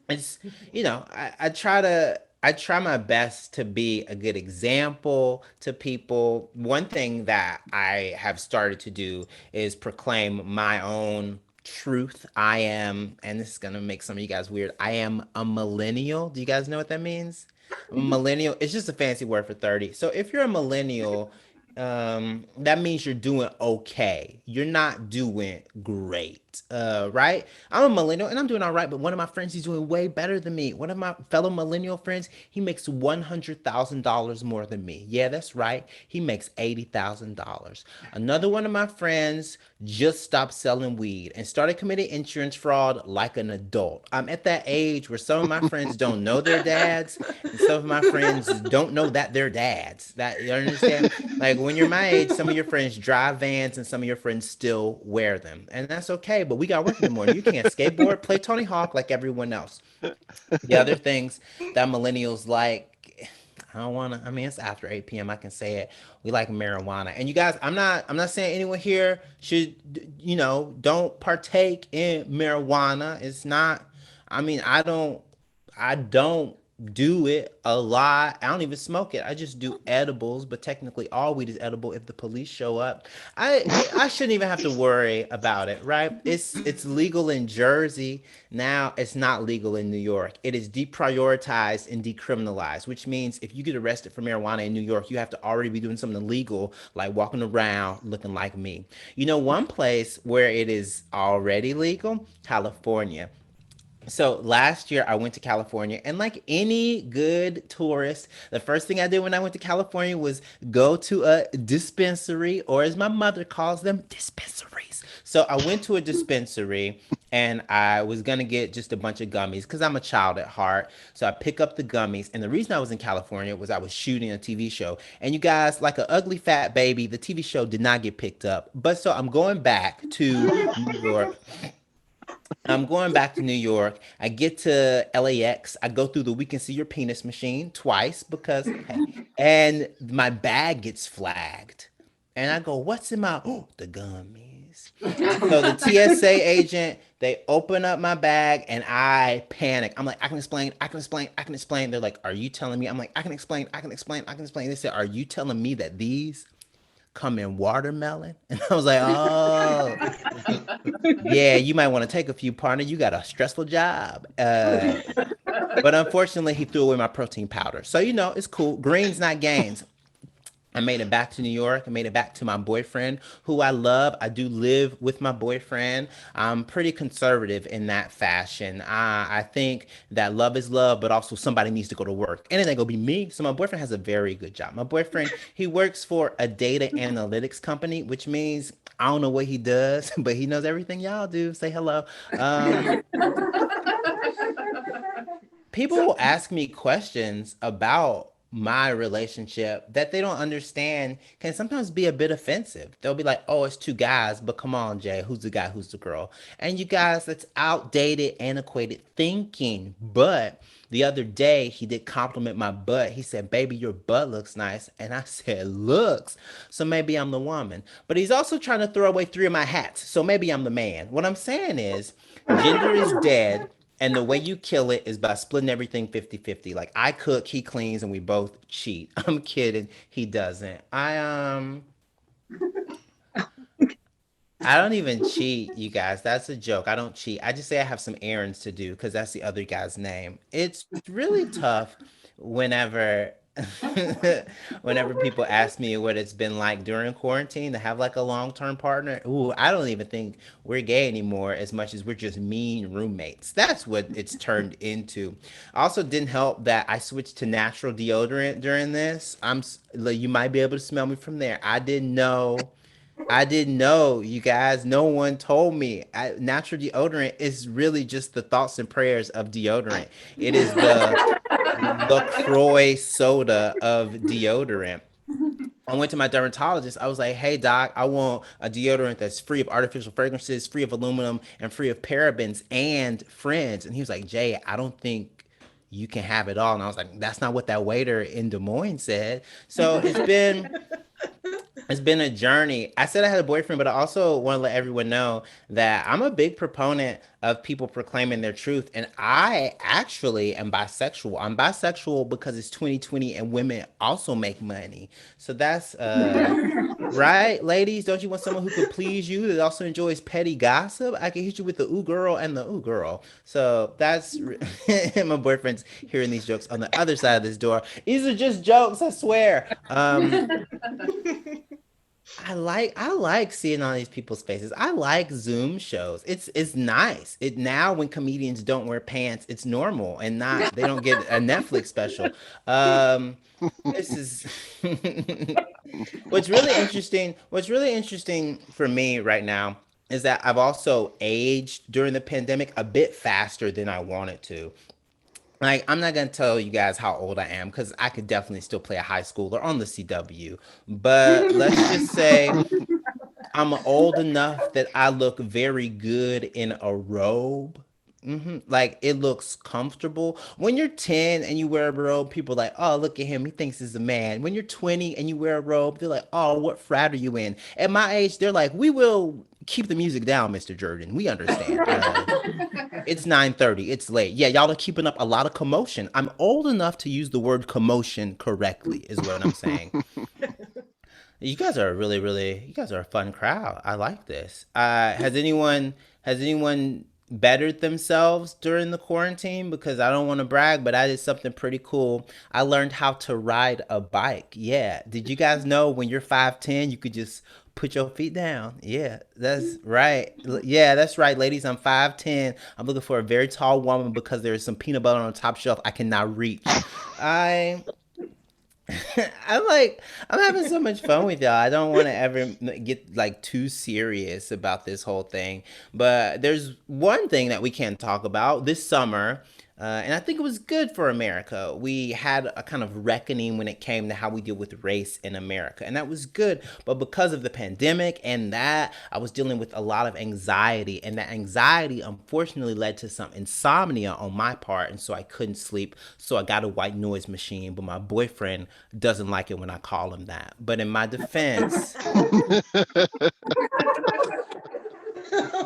it's, I try to I try my best to be a good example to people. One thing that I have started to do is proclaim my own truth. I am, and this is gonna make some of you guys weird, I am a millennial. Do you guys know what that means? I'm a millennial. It's just a fancy word for 30. So if you're a millennial, that means you're doing okay. You're not doing great, right? I'm a millennial and I'm doing all right, but one of my friends, he's doing way better than me. One of my fellow millennial friends, he makes $100,000 more than me. Yeah, that's right. He makes $80,000. Another one of my friends just stopped selling weed and started committing insurance fraud like an adult. I'm at that age where some of my friends don't know their dads, and some of my friends don't know that they're dads. That, you understand? Like when you're my age, some of your friends drive vans and some of your friends still wear them. And that's okay, but we got work in the morning. You can't skateboard, play Tony Hawk like everyone else. The other things that millennials like, I don't want to, I mean, it's after 8 p.m. I can say it. We like marijuana. And you guys, I'm not saying anyone here should, don't partake in marijuana. It's not, I mean, I don't do it a lot. I don't even smoke it. I just do edibles, but technically all weed is edible if the police show up. I shouldn't even have to worry about it, right? It's legal in Jersey. Now it's not legal in New York. It is deprioritized and decriminalized, which means if you get arrested for marijuana in New York, you have to already be doing something illegal, like walking around looking like me. You know, one place where it is already legal, California. So last year I went to California, and like any good tourist, the first thing I did when I went to California was go to a dispensary, or as my mother calls them, dispensaries. So I went to a dispensary and I was gonna get just a bunch of gummies because I'm a child at heart. So I pick up the gummies, and the reason I was in California was I was shooting a TV show. And you guys, like an ugly fat baby, the TV show did not get picked up. But so I'm going back to New York. I'm going back to New York. I get to LAX. I go through the We Can See Your Penis machine twice because, and my bag gets flagged. And I go, what's in my, oh, the gummies. So the TSA agent, they open up my bag and I panic. I'm like, I can explain, I can explain, I can explain. They're like, are you telling me? I'm like, I can explain, I can explain, I can explain. They said, are you telling me that these come in watermelon? And I was like, oh, yeah, you might want to take a few, partner. You got a stressful job. But unfortunately, he threw away my protein powder. So, it's cool. Greens, not gains. I made it back to New York. I made it back to my boyfriend, who I love. I do live with my boyfriend. I'm pretty conservative in that fashion. I think that love is love, but also somebody needs to go to work. And it ain't gonna be me. So my boyfriend has a very good job. My boyfriend, he works for a data analytics company, which means I don't know what he does, but he knows everything y'all do. Say hello. People will ask me questions about my relationship that they don't understand can sometimes be a bit offensive. They'll be like, oh, it's two guys, but come on, Jay, who's the guy, who's the girl? And you guys, that's outdated, antiquated thinking. But the other day, he did compliment my butt. He said, baby, your butt looks nice. And I said, looks. So maybe I'm the woman. But he's also trying to throw away 3 of my hats. So maybe I'm the man. What I'm saying is, gender is dead. And the way you kill it is by splitting everything 50-50. Like I cook, he cleans, and we both cheat. I'm kidding. He doesn't. I don't even cheat, you guys. That's a joke. I don't cheat. I just say I have some errands to do because that's the other guy's name. It's really tough whenever whenever people ask me what it's been like during quarantine to have like a long-term partner. Ooh, I don't even think we're gay anymore as much as we're just mean roommates. That's what it's turned into. Also didn't help that I switched to natural deodorant during this. You might be able to smell me from there. I didn't know, you guys. No one told me. Natural deodorant is really just the thoughts and prayers of deodorant. It is the LaCroix soda of deodorant. I went to my dermatologist. I was like, hey, doc, I want a deodorant that's free of artificial fragrances, free of aluminum, and free of parabens and friends. And he was like, Jay, I don't think you can have it all. And I was like, that's not what that waiter in Des Moines said. So it's been a journey. I said I had a boyfriend, but I also want to let everyone know that I'm a big proponent of people proclaiming their truth. And I actually am bisexual. I'm bisexual because it's 2020 and women also make money. So that's right, ladies. Don't you want someone who could please you that also enjoys petty gossip? I can hit you with the ooh girl and the ooh girl. So that's my boyfriend's hearing these jokes on the other side of this door. These are just jokes, I swear. I like seeing all these people's faces. I like Zoom shows. It's nice. It now when comedians don't wear pants, it's normal and not they don't get a Netflix special. This is what's really interesting. What's really interesting for me right now is that I've also aged during the pandemic a bit faster than I wanted to. Like, I'm not gonna tell you guys how old I am because I could definitely still play a high schooler on the CW. But let's just say I'm old enough that I look very good in a robe. Like it looks comfortable. When you're 10 and you wear a robe, people are like, oh, look at him. He thinks he's a man. When you're 20 and you wear a robe, they're like, oh, what frat are you in? At my age, they're like, we will keep the music down, Mr. Jurden. We understand. It's 9:30. It's late. Yeah, y'all are keeping up a lot of commotion. I'm old enough to use the word commotion correctly, is what I'm saying. You guys are you guys are a fun crowd. I like this. Has anyone bettered themselves during the quarantine? Because I don't want to brag, but I did something pretty cool. I learned how to ride a bike. Yeah. Did you guys know when you're 5'10", you could just put your feet down? Yeah, that's right. Yeah, that's right, ladies. I'm 5'10". I'm looking for a very tall woman because there's some peanut butter on the top shelf I cannot reach. I'm having so much fun with y'all. I don't want to ever get like too serious about this whole thing, but there's one thing that we can talk about this summer. And I think it was good for America. We had a kind of reckoning when it came to how we deal with race in America. And that was good. But because of the pandemic and that, I was dealing with a lot of anxiety. And that anxiety, unfortunately, led to some insomnia on my part. And so I couldn't sleep. So I got a white noise machine. But my boyfriend doesn't like it when I call him that. But in my defense...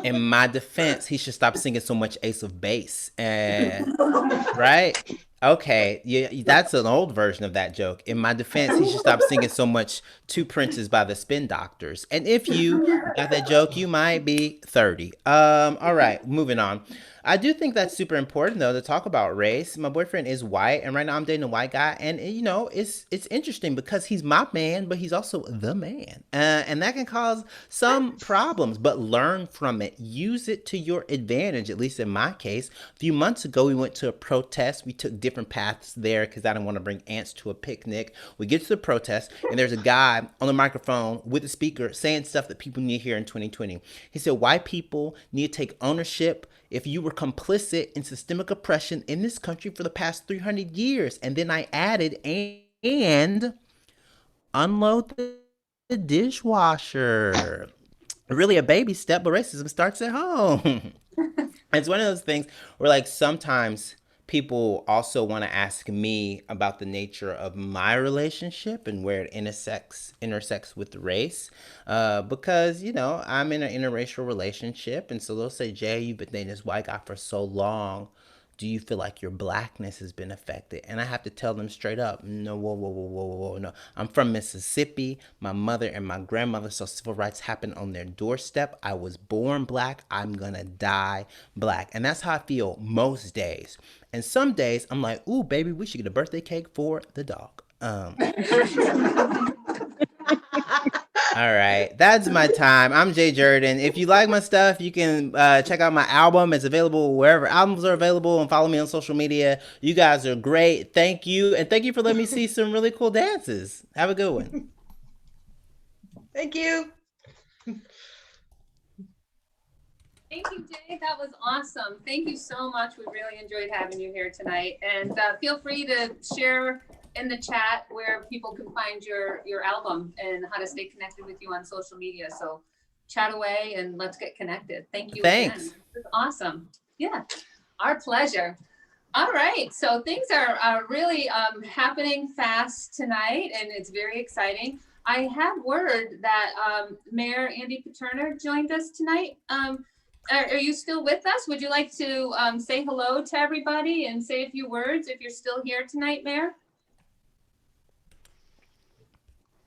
In my defense, he should stop singing so much Ace of Base. Right? Okay, yeah, that's an old version of that joke. In my defense, he should stop singing so much Two Princes by the Spin Doctors. And if you got that joke, you might be 30. All right, moving on. I do think that's super important though to talk about race. My boyfriend is white, and right now I'm dating a white guy, and you know it's interesting because he's my man, but he's also the man, and that can cause some problems. But learn from it, use it to your advantage. At least in my case, a few months ago we went to a protest. We took different paths there because I didn't want to bring ants to a picnic. We get to the protest, and there's a guy on the microphone with a speaker saying stuff that people need to hear in 2020. He said, "White people need to take ownership. If you were complicit in systemic oppression in this country for the past 300 years. And then I added, and unload the dishwasher. Really a baby step, but racism starts at home." It's one of those things where like sometimes people also want to ask me about the nature of my relationship and where it intersects with race, because you know I'm in an interracial relationship, and so they'll say, "Jay, you've been dating this white guy for so long. Do you feel like your blackness has been affected?" And I have to tell them straight up, no, whoa, no. I'm from Mississippi. My mother and my grandmother saw civil rights happen on their doorstep. I was born black. I'm gonna die black. And that's how I feel most days. And some days I'm like, ooh, baby, we should get a birthday cake for the dog. All right, that's my time. I'm Jay Jurden. If you like my stuff, you can check out my album. It's available wherever albums are available, and follow me on social media. You guys are great. Thank you, and thank you for letting me see some really cool dances. Have a good one. Thank you. Thank you, Jay. That was awesome. Thank you so much. We really enjoyed having you here tonight. And feel free to share in the chat where people can find your album and how to stay connected with you on social media. So chat away and let's get connected. Thank you. Thanks. Again. This is awesome. Yeah, our pleasure. All right, so things are really happening fast tonight, and it's very exciting. I have word that Mayor Andy Paterno joined us tonight. Are you still with us? Would you like to say hello to everybody and say a few words if you're still here tonight, Mayor?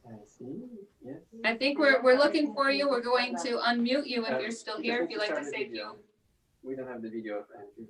I see. Yes. I think we're looking for you. We're going to unmute you if you're still here. If you'd like to say a few. We don't have the video of Andrew.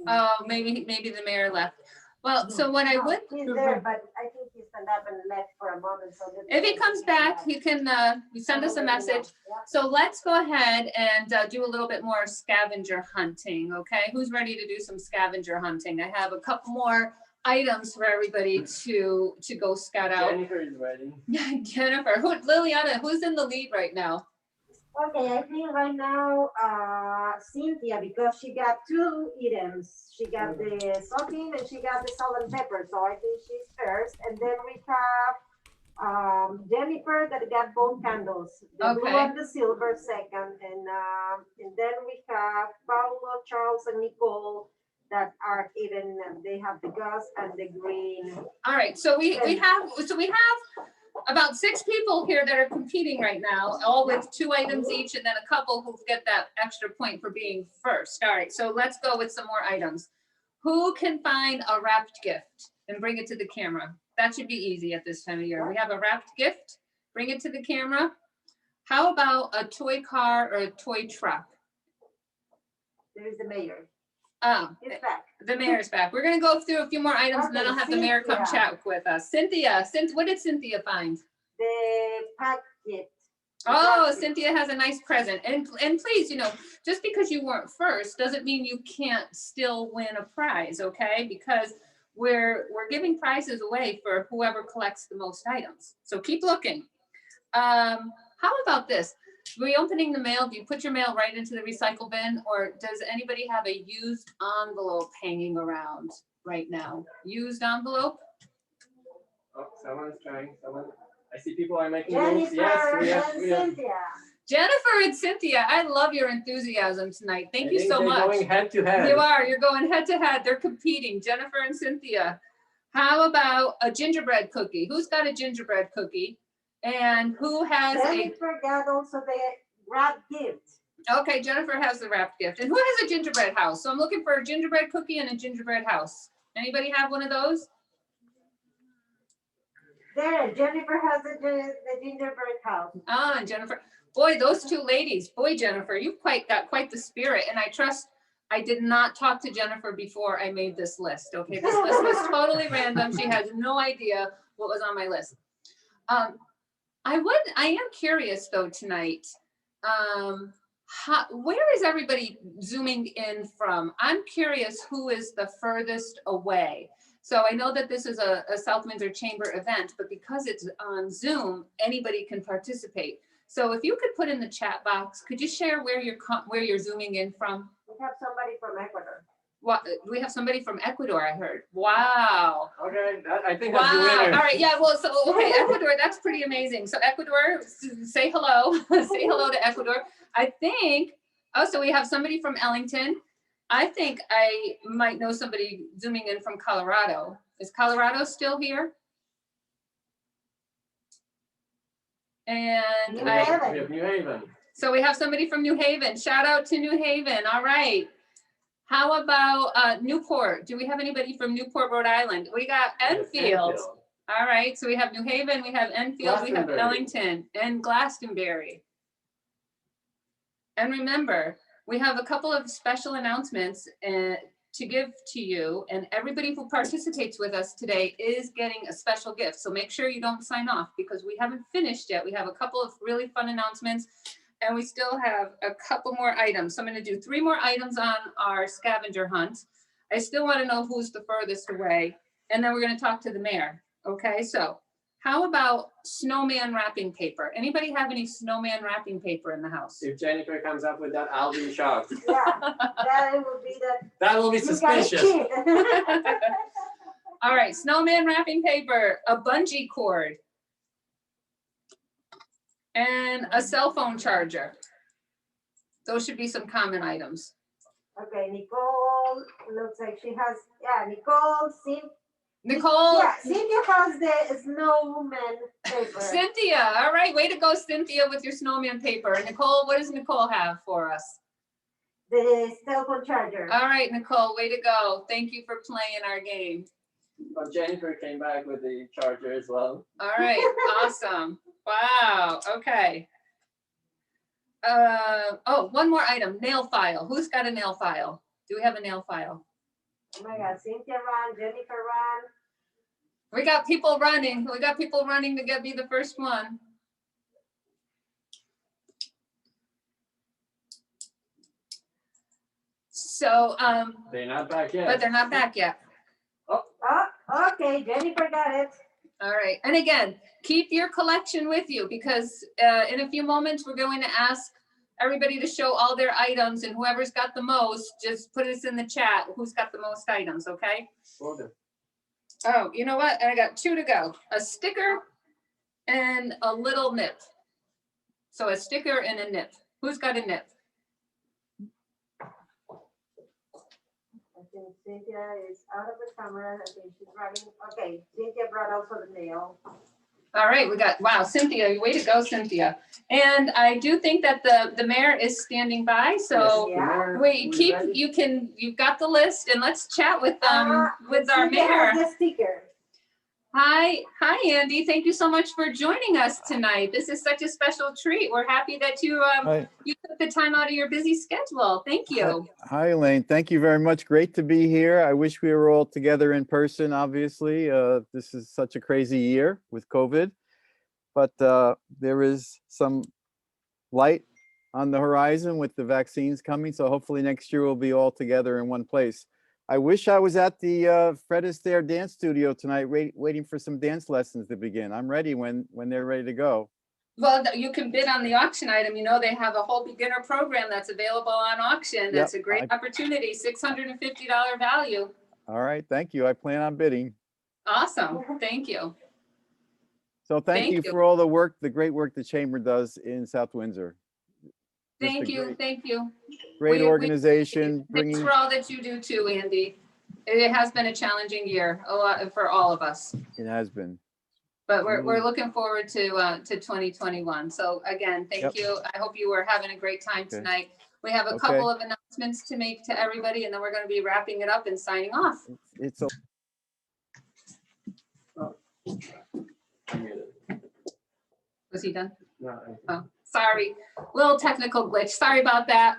Oh, maybe the mayor left. Well, so what I would. He's there, but I think he stand up and left for a moment. So If he comes back, he can send us a message. So let's go ahead and do a little bit more scavenger hunting, okay? Who's ready to do some scavenger hunting? I have a couple more items for everybody to go scout out. Jennifer is ready. Jennifer, Liliana, who's in the lead right now? Okay, I think right now, Cynthia, because she got 2 items. She got the soaking and she got the salt and pepper. So I think she's first. And then we have Jennifer that got both candles, the blue and the silver second. And then we have Paulo, Charles, and Nicole that are even, they have the gus and the green. All right, so we have about 6 people here that are competing right now, all with 2 items each, and then a couple who get that extra point for being first. All right, so let's go with some more items. Who can find a wrapped gift and bring it to the camera? That should be easy at this time of year. We have a wrapped gift, bring it to the camera. How about a toy car or a toy truck? There's the mayor. Oh, He's back. the mayor's back. We're gonna go through a few more items and then I'll have the mayor come chat with us. Cynthia, what did Cynthia find? The packet. Oh, Cynthia has a nice present. And please, just because you weren't first doesn't mean you can't still win a prize, okay? Because we're giving prizes away for whoever collects the most items. So keep looking. How about this? Reopening the mail, do you put your mail right into the recycle bin, or does anybody have a used envelope hanging around right now? Used envelope? Oh, someone's trying. I see people are making moves. Yes, we have. Jennifer and Cynthia, I love your enthusiasm tonight. Thank you so much. They're going head to head. You're going head to head. They're competing, Jennifer and Cynthia. How about a gingerbread cookie? Who's got a gingerbread cookie? And who has Jennifer got also the wrapped gift. Okay, Jennifer has the wrapped gift. And who has a gingerbread house? So I'm looking for a gingerbread cookie and a gingerbread house. Anybody have one of those? There, Jennifer has the gingerbread house. Ah, and Jennifer. Boy, those 2 ladies. Boy, Jennifer, you've got quite the spirit. And I trust I did not talk to Jennifer before I made this list. Okay, this list was totally random. She has no idea what was on my list. I am curious though tonight, where is everybody zooming in from? I'm curious who is the furthest away. So I know that this is a South Windsor Chamber event, but because it's on Zoom, anybody can participate. So if you could put in the chat box, could you share where you're zooming in from? We have somebody from Ecuador. What, we have somebody from Ecuador, I heard. Wow. Okay, I think that's the winner. All right, yeah, well, so, okay, Ecuador, that's pretty amazing. So Ecuador, say hello. Say hello to Ecuador. I think, so we have somebody from Ellington. I think I might know somebody zooming in from Colorado. Is Colorado still here? And We have New Haven. So we have somebody from New Haven. Shout out to New Haven. All right. How about Newport? Do we have anybody from Newport, Rhode Island? We got Enfield. All right, so we have New Haven, we have Enfield, we have Ellington, and Glastonbury. And remember, we have a couple of special announcements to give to you, and everybody who participates with us today is getting a special gift. So make sure you don't sign off because we haven't finished yet. We have a couple of really fun announcements. And we still have a couple more items. So I'm going to do 3 more items on our scavenger hunt. I still want to know who's the furthest away. And then we're going to talk to the mayor. Okay, so how about snowman wrapping paper? Anybody have any snowman wrapping paper in the house? If Jennifer comes up with that, I'll be shocked. Yeah, that will be That will be suspicious. All right, snowman wrapping paper, a bungee cord, and a cell phone charger. Those should be some common items. Okay, Nicole, looks like she has, Nicole, Nicole. Yeah, Cynthia has the snowman paper. Cynthia, all right, way to go, Cynthia, with your snowman paper. Nicole, what does Nicole have for us? The cell phone charger. All right, Nicole, way to go. Thank you for playing our game. But Jennifer came back with the charger as well. All right, awesome. Wow, okay. Oh, one more item, nail file. Who's got a nail file? Do we have a nail file? Oh my God, Cynthia ran, Jennifer ran. We got people running. We got people running to be the first one. So, They're not back yet. but they're not back yet. Oh, okay, Jennifer got it. All right, and again, keep your collection with you because in a few moments, we're going to ask everybody to show all their items, and whoever's got the most, just put us in the chat, who's got the most items, okay? Order. Oh, you know what? I got 2 to go. A sticker and a little nip. So a sticker and a nip. Who's got a nip? I think Cynthia is out of the camera. I think she's running. Okay, Cynthia brought also the nail. All right, we got, wow, Cynthia, way to go, Cynthia. And I do think that the mayor is standing by, so Yeah. wait, you've got the list, and let's chat with our Cynthia mayor. has the sticker. Hi, Andy, thank you so much for joining us tonight. This is such a special treat. We're happy that you you took the time out of your busy schedule. Thank you. Hi, Elaine. Thank you very much. Great to be here. I wish we were all together in person, obviously. This is such a crazy year with COVID, but there is some light on the horizon with the vaccines coming. So hopefully next year we'll be all together in one place. I wish I was at the Fred Astaire dance studio tonight, waiting for some dance lessons to begin. I'm ready when they're ready to go. Well, you can bid on the auction item. You know, they have a whole beginner program that's available on auction. That's a great opportunity, $650 value. All right, thank you. I plan on bidding. Awesome, thank you. So thank you for all the work, the great work the Chamber does in South Windsor. Thank you, thank you. Great organization. Thanks for all that you do too, Andy. It has been a challenging year, a lot for all of us. It has been. But we're looking forward to 2021. So again, thank you. I hope you were having a great time tonight. We have a couple of announcements to make to everybody, and then we're going to be wrapping it up and signing off. It's Was he done? No. Oh, sorry, little technical glitch. Sorry about that.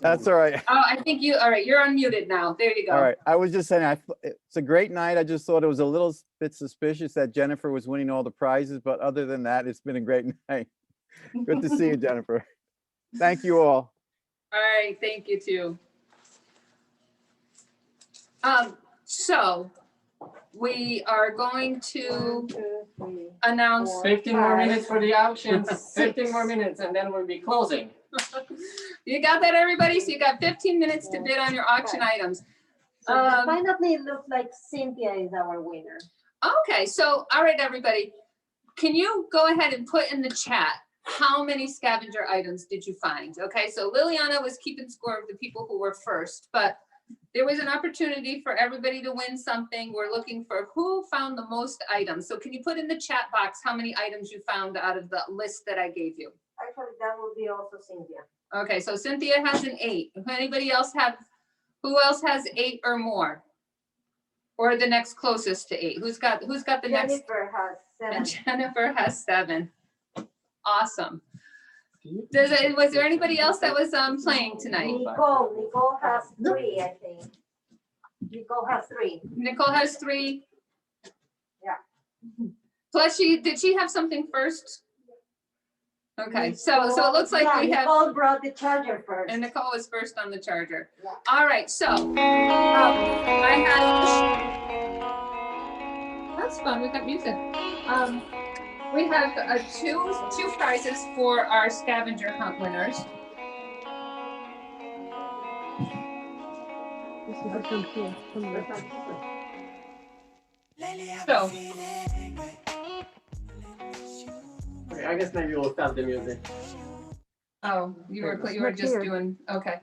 That's all right. Oh, I think you, all right, you're unmuted now. There you go. All right. I was just saying, it's a great night. I just thought it was a little bit suspicious that Jennifer was winning all the prizes, but other than that, it's been a great night. Good to see you, Jennifer. Thank you all. All right, thank you too. So we are going to announce 15 more minutes for the auctions. 15 more minutes, and then we'll be closing. You got that, everybody? So you got 15 minutes to bid on your auction items. So finally, it looks like Cynthia is our winner. Okay, so all right, everybody, can you go ahead and put in the chat how many scavenger items did you find? Okay, so Liliana was keeping score of the people who were first, but there was an opportunity for everybody to win something. We're looking for who found the most items. So can you put in the chat box how many items you found out of the list that I gave you? Actually, that will be also Cynthia. Okay, so Cynthia has an 8. If anybody else who else has 8 or more? Or the next closest to 8? Who's got the next? Jennifer has 7. And Jennifer has 7. Awesome. Was there anybody else that was playing tonight? Nicole has 3, I think. Nicole has 3. Nicole has 3. Yeah. Plus, did she have something first? Okay, so it looks like we have. Nicole brought the charger first. And Nicole was first on the charger. Yeah. All right, so I have. That's fun. We got music. We have two prizes for our scavenger hunt winners. So, Okay, I guess maybe we'll stop the music. oh, you were just doing, okay.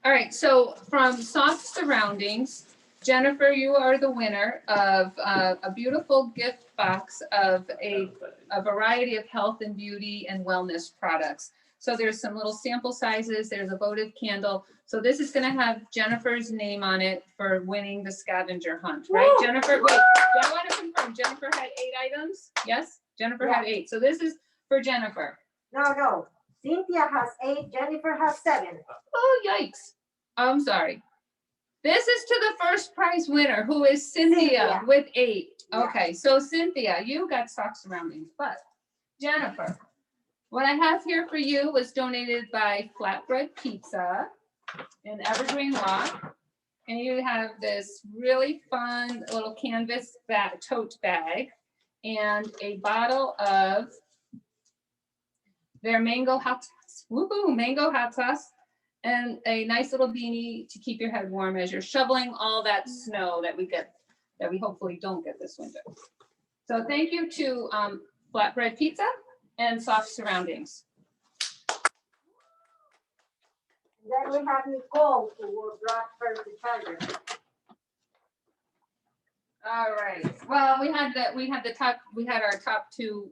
All right, so from Soft Surroundings, Jennifer, you are the winner of a beautiful gift box of a variety of health and beauty and wellness products. So there's some little sample sizes. There's a votive candle. So this is going to have Jennifer's name on it for winning the scavenger hunt, right? Woo! Jennifer, wait, I want to confirm. Jennifer had 8 items. Yes, Jennifer had 8. So this is for Jennifer. No. Cynthia has 8, Jennifer has 7. Oh, yikes. I'm sorry. This is to the first prize winner, who is Cynthia with 8. Okay, so Cynthia, you got sock surroundings, but Jennifer, what I have here for you was donated by Flatbread Pizza in Evergreen Walk. And you have this really fun little canvas tote bag and a bottle of their mango hot sauce. Woohoo, mango hot sauce. And a nice little beanie to keep your head warm as you're shoveling all that snow that we hopefully don't get this winter. So thank you to Flatbread Pizza and Soft Surroundings. Then we have Nicole, who will drop first the charger. All right. Well, we had our top two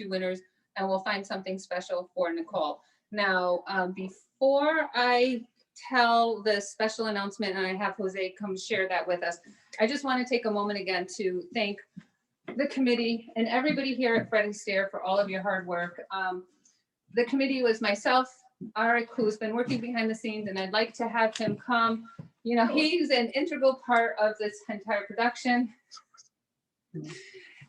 winners, and we'll find something special for Nicole. Now, before I tell the special announcement and I have Jose come share that with us, I just want to take a moment again to thank the committee and everybody here at Fred Astaire for all of your hard work. The committee was myself, Arik, who's been working behind the scenes, and I'd like to have him come. You know, he's an integral part of this entire production.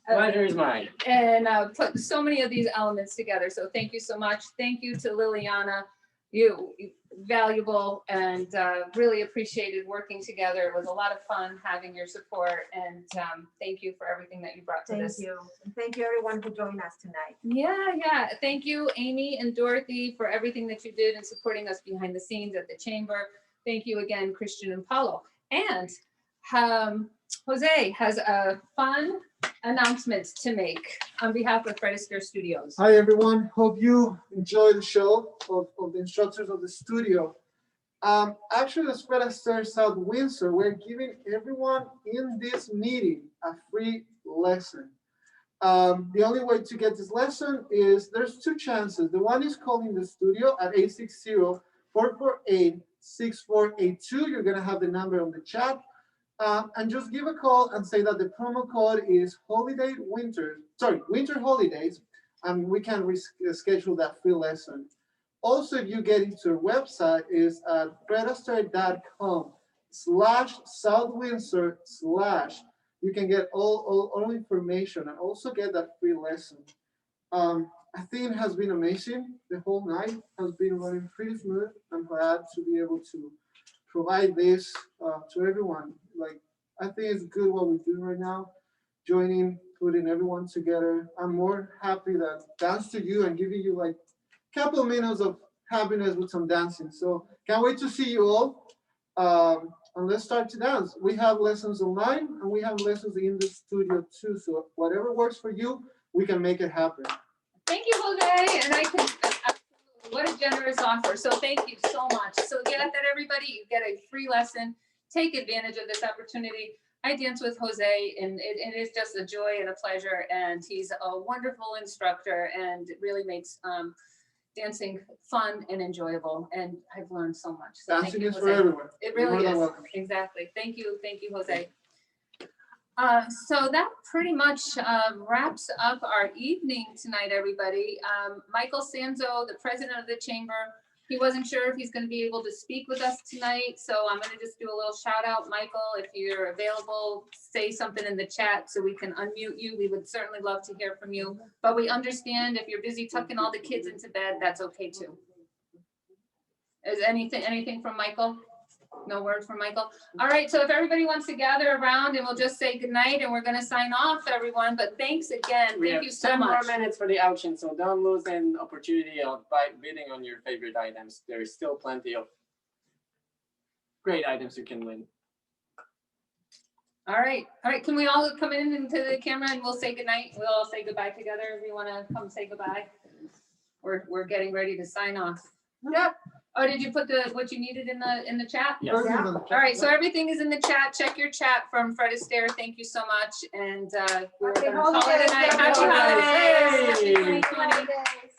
Pleasure is mine. And put so many of these elements together. So thank you so much. Thank you to Liliana. You valuable and really appreciated working together. It was a lot of fun having your support, and thank you for everything that you brought to this. Thank you. And thank you everyone who joined us tonight. Yeah. Thank you, Amy and Dorothy, for everything that you did in supporting us behind the scenes at the chamber. Thank you again, Christian and Paulo. And Jose has a fun announcement to make on behalf of Fred Astaire Studios. Hi everyone, hope you enjoy the show of the instructors of the studio. Actually, as Fred Astaire South Windsor, we're giving everyone in this meeting a free lesson. The only way to get this lesson is there's 2 chances. The one is calling the studio at 860-448-6482. You're gonna have the number on the chat. And just give a call and say that the promo code is winter holidays, and we can reschedule that free lesson. Also, if you get into our website, is at fredastaire.com/South-Windsor/ you can get all information and also get that free lesson. I think it has been amazing. The whole night has been running pretty smooth. I'm glad to be able to provide this to everyone. Like, I think it's good what we're doing right now, joining, putting everyone together. I'm more happy that dance to you and giving you like a couple of minutes of happiness with some dancing. So can't wait to see you all. And let's start to dance. We have lessons online and we have lessons in the studio too. So whatever works for you, we can make it happen. Thank you, Jose. And what a generous offer. So thank you so much. So get that, everybody. You get a free lesson. Take advantage of this opportunity. I dance with Jose, and it is just a joy and a pleasure. And he's a wonderful instructor, and it really makes dancing fun and enjoyable. And I've learned so much. So Dancing thank you, is Jose. for everyone. It really is. Welcome. Exactly. Thank you, Jose. So that pretty much wraps up our evening tonight, everybody. Michael Sanzo, the president of the chamber, he wasn't sure if he's going to be able to speak with us tonight. So I'm going to just do a little shout out. Michael, if you're available, say something in the chat so we can unmute you. We would certainly love to hear from you. But we understand if you're busy tucking all the kids into bed, that's okay too. Is anything from Michael? No word from Michael. All right, so if everybody wants to gather around, and we'll just say goodnight, and we're going to sign off, everyone. But thanks again. Thank you so 10 much. more minutes for the auction, so don't lose an opportunity of bidding on your favorite items. There is still plenty of great items you can win. All right. Can we all come in into the camera and we'll say goodnight? We'll all say goodbye together. If you want to come say goodbye, we're getting ready to sign off. Yep. Oh, did you put what you needed in the chat? Yes. All right, so everything is in the chat. Check your chat from Fred Astaire. Thank you so much. And we're Happy gonna call it a night. holidays, Happy everyone. holidays. Happy Hey. 2020.